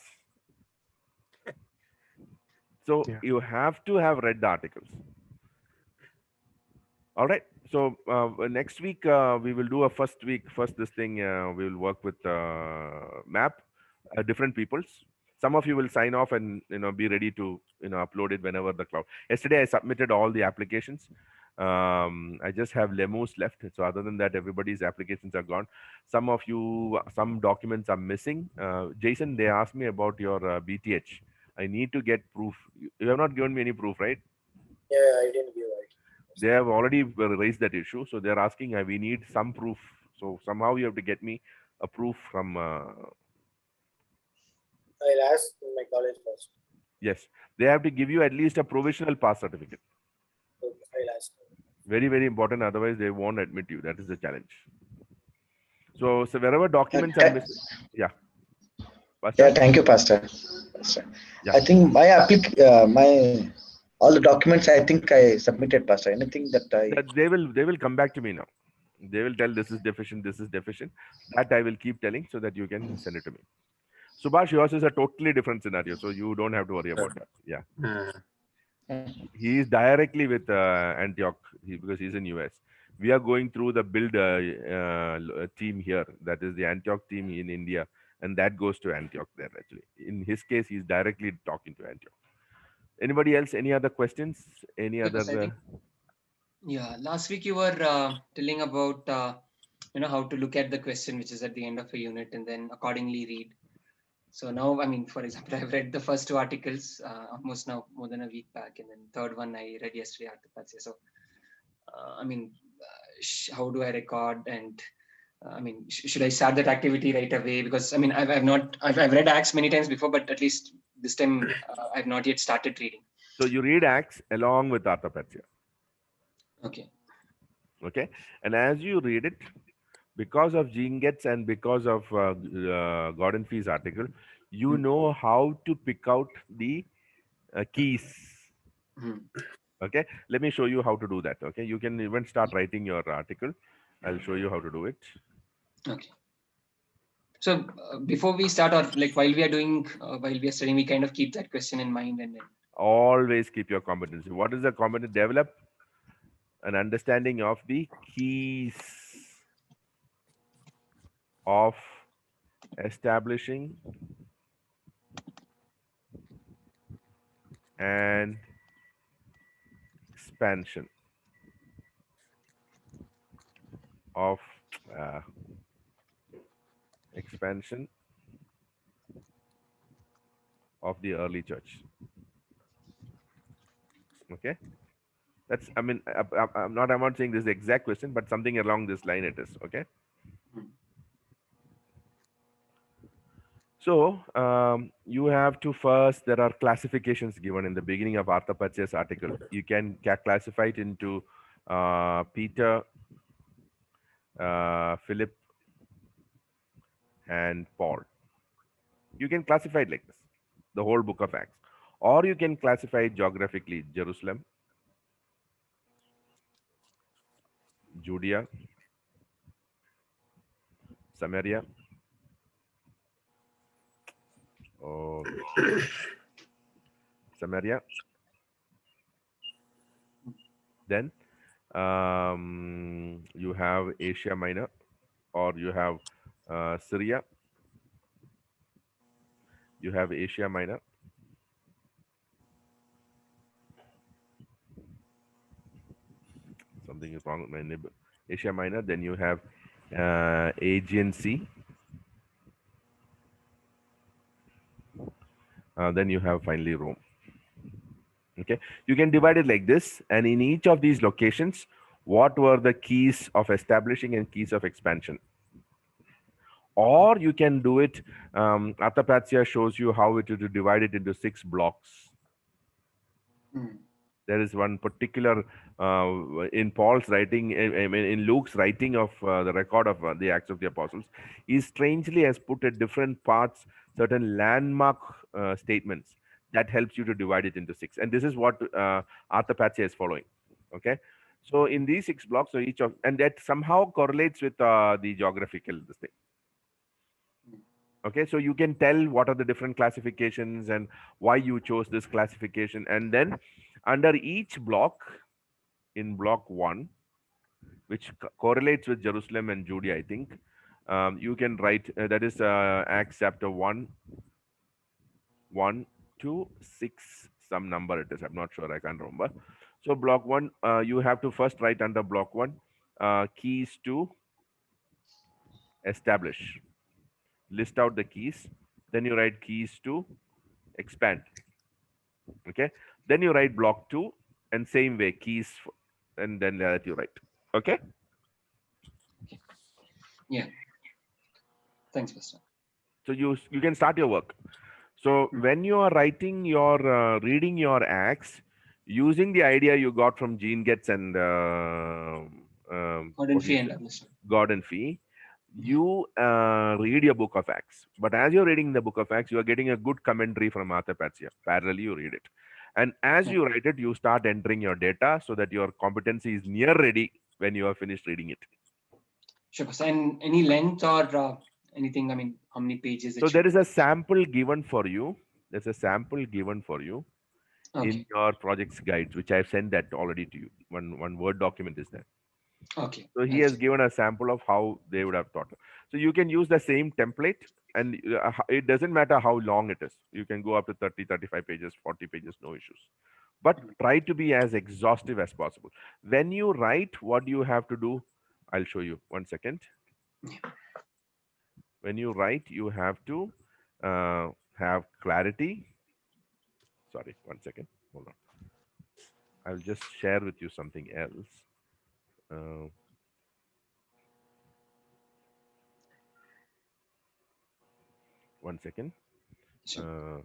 So you have to have read the articles. All right. So next week we will do a first this thing. We will work with map, different peoples. Some of you will sign off and be ready to upload it whenever the cloud. Yesterday I submitted all the applications. I just have Lemus left. So other than that, everybody's applications are gone. Some of you, some documents are missing. Jason, they asked me about your BTH. I need to get proof. You have not given me any proof, right? Yeah, I didn't give it. They have already raised that issue. So they're asking, we need some proof. So somehow you have to get me a proof from... I'll ask in my college first. Yes, they have to give you at least a provisional pass certificate. Okay, I'll ask. Very, very important. Otherwise, they won't admit you. That is the challenge. So wherever documents are missing, Pastor? Yeah, thank you, Pastor. Yeah. I think my all the documents I think I submitted, Pastor. Anything that they will come back to me now. They will tell this is deficient, this is deficient. That I will keep telling so that you can send it to me. Subhash, yours is a totally different scenario, so you don't have to worry about that. Yeah. He is directly with Antioch because he's in US. We are going through the build team here. That is the Antioch team in India. And that goes to Antioch there actually. In his case, he's directly talking to Antioch. Anybody else? Any other questions? Any other? Yeah, last week you were telling about how to look at the question which is at the end of a unit and then accordingly read. So now, I mean, for example, I've read the first two articles almost now more than a week back, and then third one I read yesterday, Arthropathia. So, I mean, how do I record? And I mean, should I start that activity right away? Because I mean, I've read Acts many times before, but at least this time I've not yet started reading. So you read Acts along with Arthropathia. Okay. Okay, and as you read it, because of Gene Getz and because of Gordon Fee's article, you know how to pick out the keys. Okay, let me show you how to do that. Okay, you can even start writing your article. I'll show you how to do it. Okay. So before we start, or like while we are doing, while we are studying, we kind of keep that question in mind, and then always keep your competency. What is the competency? Develop an understanding of the keys of establishing and expansion of the early church. Okay, that's, I mean, I'm not saying this is the exact question, but something along this line it is. Okay. So you have to first, there are classifications given in the beginning of Arthropathya's article. You can classify it into Peter, Philip, and Paul. You can classify it like this, the whole book of Acts. Or you can classify it geographically: Jerusalem, Judea, Samaria, Samaria. Then you have Asia Minor, or you have Syria. You have Asia Minor. Something is wrong with my nib. Asia Minor. Then you have Aegean Sea. Then you have finally Rome. Okay, you can divide it like this, and in each of these locations, what were the keys of establishing and keys of expansion? Or you can do it, Arthropathia shows you how to divide it into 6 blocks. There is one particular, in Paul's writing, I mean, in Luke's writing of the record of the Acts of the Apostles, he strangely has put at different parts certain landmark statements that helps you to divide it into 6. And this is what Arthropathia is following. Okay. So in these 6 blocks, so each of, and that somehow correlates with the geographical this thing. Okay, so you can tell what are the different classifications and why you chose this classification. And then under each block, in block 1, which correlates with Jerusalem and Judea, I think, you can write, that is Acts chapter 1, 1 to 6, some number it is, I'm not sure, I can't remember. So block 1, you have to first write under block 1, keys to establish. List out the keys. Then you write keys to expand. Okay. Then you write block 2, and same way keys, and then that you write. Okay. Yeah. Thanks, Pastor. So you can start your work. So when you are writing your reading your Acts, using the idea you got from Gene Getz and Gordon Fee, you read your book of Acts. But as you're reading the book of Acts, you are getting a good commentary from Arthropathia. Parallelly, you read it. And as you write it, you start entering your data so that your competency is near ready when you are finished reading it. Sure. And any length or anything, I mean, how many pages? So there is a sample given for you. There's a sample given for you in your project's guides, which I've sent that already to you. One Word document is there. Okay. So he has given a sample of how they would have thought. So you can use the same template, and it doesn't matter how long it is. You can go up to 30, 35 pages, 40 pages, no issues. But try to be as exhaustive as possible. When you write, what you have to do, I'll show you. 1 second. When you write, you have to have clarity. Sorry, 1 second. Hold on. I'll just share with you something else. Uh, 1 second. Sure.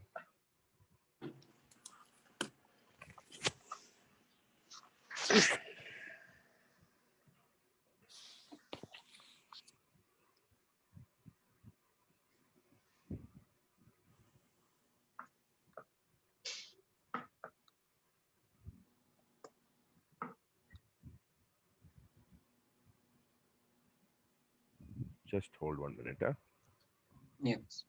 just hold 1 minute. Huh? Yes.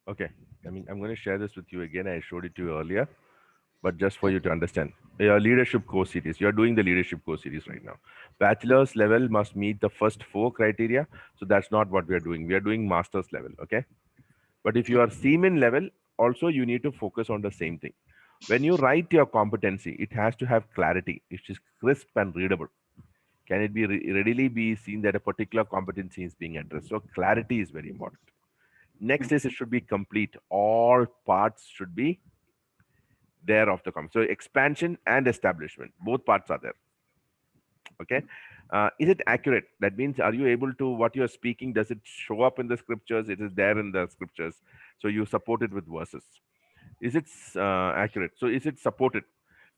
Okay. I mean, I'm going to share this with you again. I showed it to you earlier, but just for you to understand. Your leadership course series, you're doing the leadership course series right now. Bachelor's level must meet the first 4 criteria. So that's not what we are doing. We are doing master's level. Okay. But if you are seaman level, also you need to focus on the same thing. When you write your competency, it has to have clarity. It is crisp and readable. Can it be readily be seen that a particular competency is being addressed? So clarity is very important. Next is it should be complete. All parts should be there of the so expansion and establishment, both parts are there. Okay. Is it accurate? That means, are you able to, what you're speaking, does it show up in the scriptures? It is there in the scriptures, so you support it with verses. Is it accurate? So is it supported?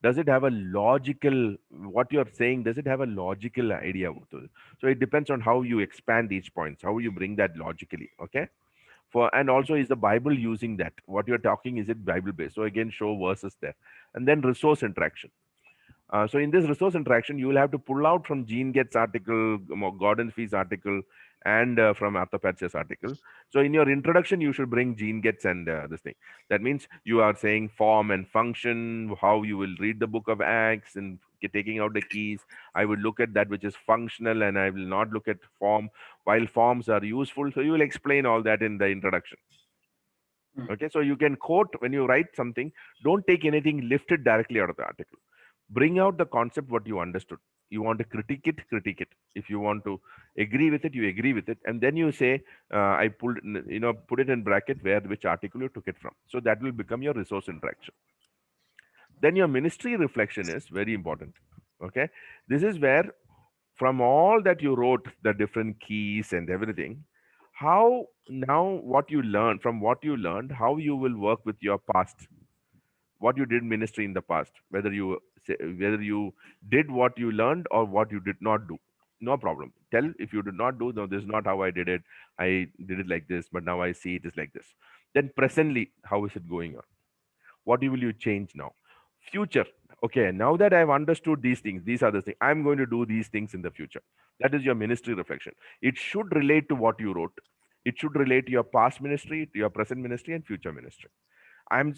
Does it have a logical, what you're saying, does it have a logical idea to it? So it depends on how you expand each point, how you bring that logically. Okay. And also, is the Bible using that? What you're talking, is it Bible based? So again, show verses there. And then resource interaction. So in this resource interaction, you will have to pull out from Gene Get's article, Gordon Fee's article, and from Arthur article. So in your introduction, you should bring Gene Get's and this thing. That means you are saying form and function, how you will read the book of Acts and taking out the keys. I will look at that which is functional, and I will not look at form, while forms are useful. So you will explain all that in the introduction. Okay, so you can quote when you write something, don't take anything lifted directly out of the article. Bring out the concept what you understood. You want to critique it. If you want to agree with it, you agree with it, and then you say, I pulled, put it in bracket where which article you took it from. So that will become your resource interaction. Then your ministry reflection is very important. Okay, this is where from all that you wrote, the different keys and everything, how now what you learned, from what you learned, how you will work with your past, what you did ministry in the past, whether you did what you learned or what you did not do. No problem. Tell if you did not do, no, this is not how I did it. I did it like this, but now I see it is like this. Then presently, how is it going on? What will you change now? Future. Okay, now that I've understood these things, these are the things, I'm going to do these things in the future. That is your ministry reflection. It should relate to what you wrote. It should relate to your past ministry, to your present ministry, and future ministry.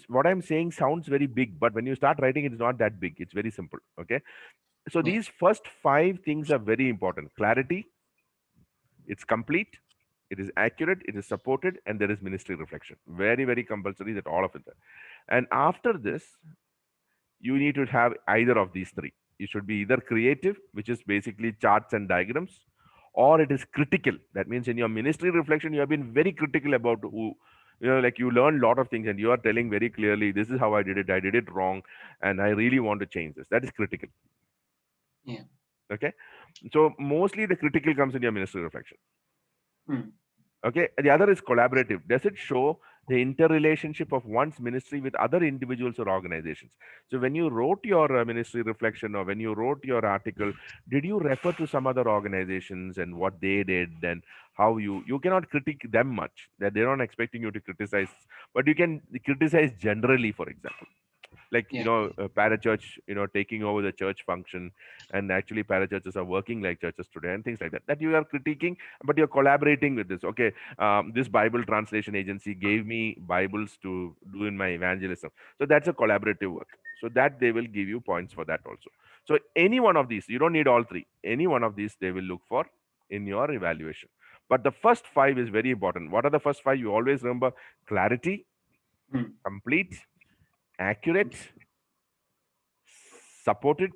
What I'm saying sounds very big, but when you start writing, it's not that big. It's very simple. Okay. So these first 5 things are very important. Clarity, it's complete, it is accurate, it is supported, and there is ministry reflection. Very, very compulsory that all of it. And after this, you need to have either of these 3. You should be either creative, which is basically charts and diagrams, or it is critical. That means in your ministry reflection, you have been very critical about who, like you learn a lot of things and you are telling very clearly, this is how I did it wrong, and I really want to change this. That is critical. Yeah. Okay. So mostly the critical comes in your ministry reflection. Hmm. Okay. The other is collaborative. Does it show the interrelationship of one's ministry with other individuals or organizations? So when you wrote your ministry reflection, or when you wrote your article, did you refer to some other organizations and what they did, and how you cannot critique them much, that they're not expecting you to criticize, but you can criticize generally, for example. Like, Yeah. parachurch, taking over the church function, and actually parachurches are working like churches today, and things like that. That you are critiquing, but you're collaborating with this. Okay, this Bible translation agency gave me Bibles to do in my evangelism. So that's a collaborative work. So that they will give you points for that also. So any one of these, you don't need all three. Any one of these they will look for in your evaluation. But the first 5 is very important. What are the first 5? You always remember: clarity, complete, accurate, supported,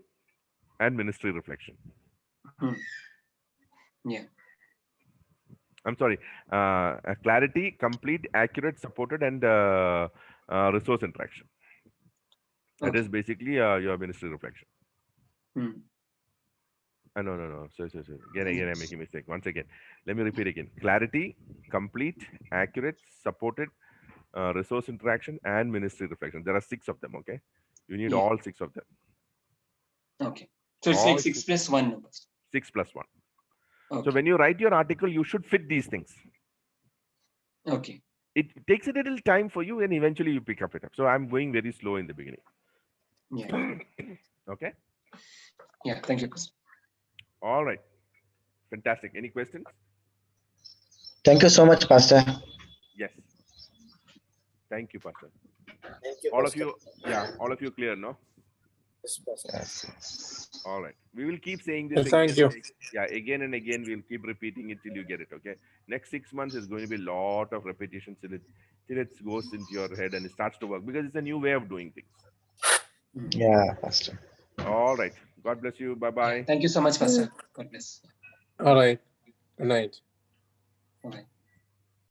and ministry reflection. Yeah. I'm sorry. Clarity, complete, accurate, supported, and resource interaction. That is basically your ministry reflection. No. So. Again, I'm making a mistake. Once again, let me repeat again. Clarity, complete, accurate, supported, resource interaction, and ministry reflection. There are 6 of them. Okay, you need all 6 of them. Okay. So it's All like 6 plus 1 numbers. 6 plus 1. Okay. So when you write your article, you should fit these things. Okay. It takes a little time for you, and eventually you pick up it up. So I'm going very slow in the beginning. Yeah. Okay. Yeah. Thank you, Pastor. All right. Fantastic. Any questions? Thank you so much, Pastor. Yes. Thank you, Pastor. Thank you, All Pastor. of you, all of you clear, no? Yes, Pastor. All right. We will keep saying this. Well, thank you. Again and again. We'll keep repeating it till you get it. Okay. Next 6 months is going to be a lot of repetition till it goes into your head and it starts to work, because it's a new way of doing things. Yeah, Pastor. All right. God bless you. Bye bye. Thank you so much, Pastor. God bless. All right. Good night. Bye.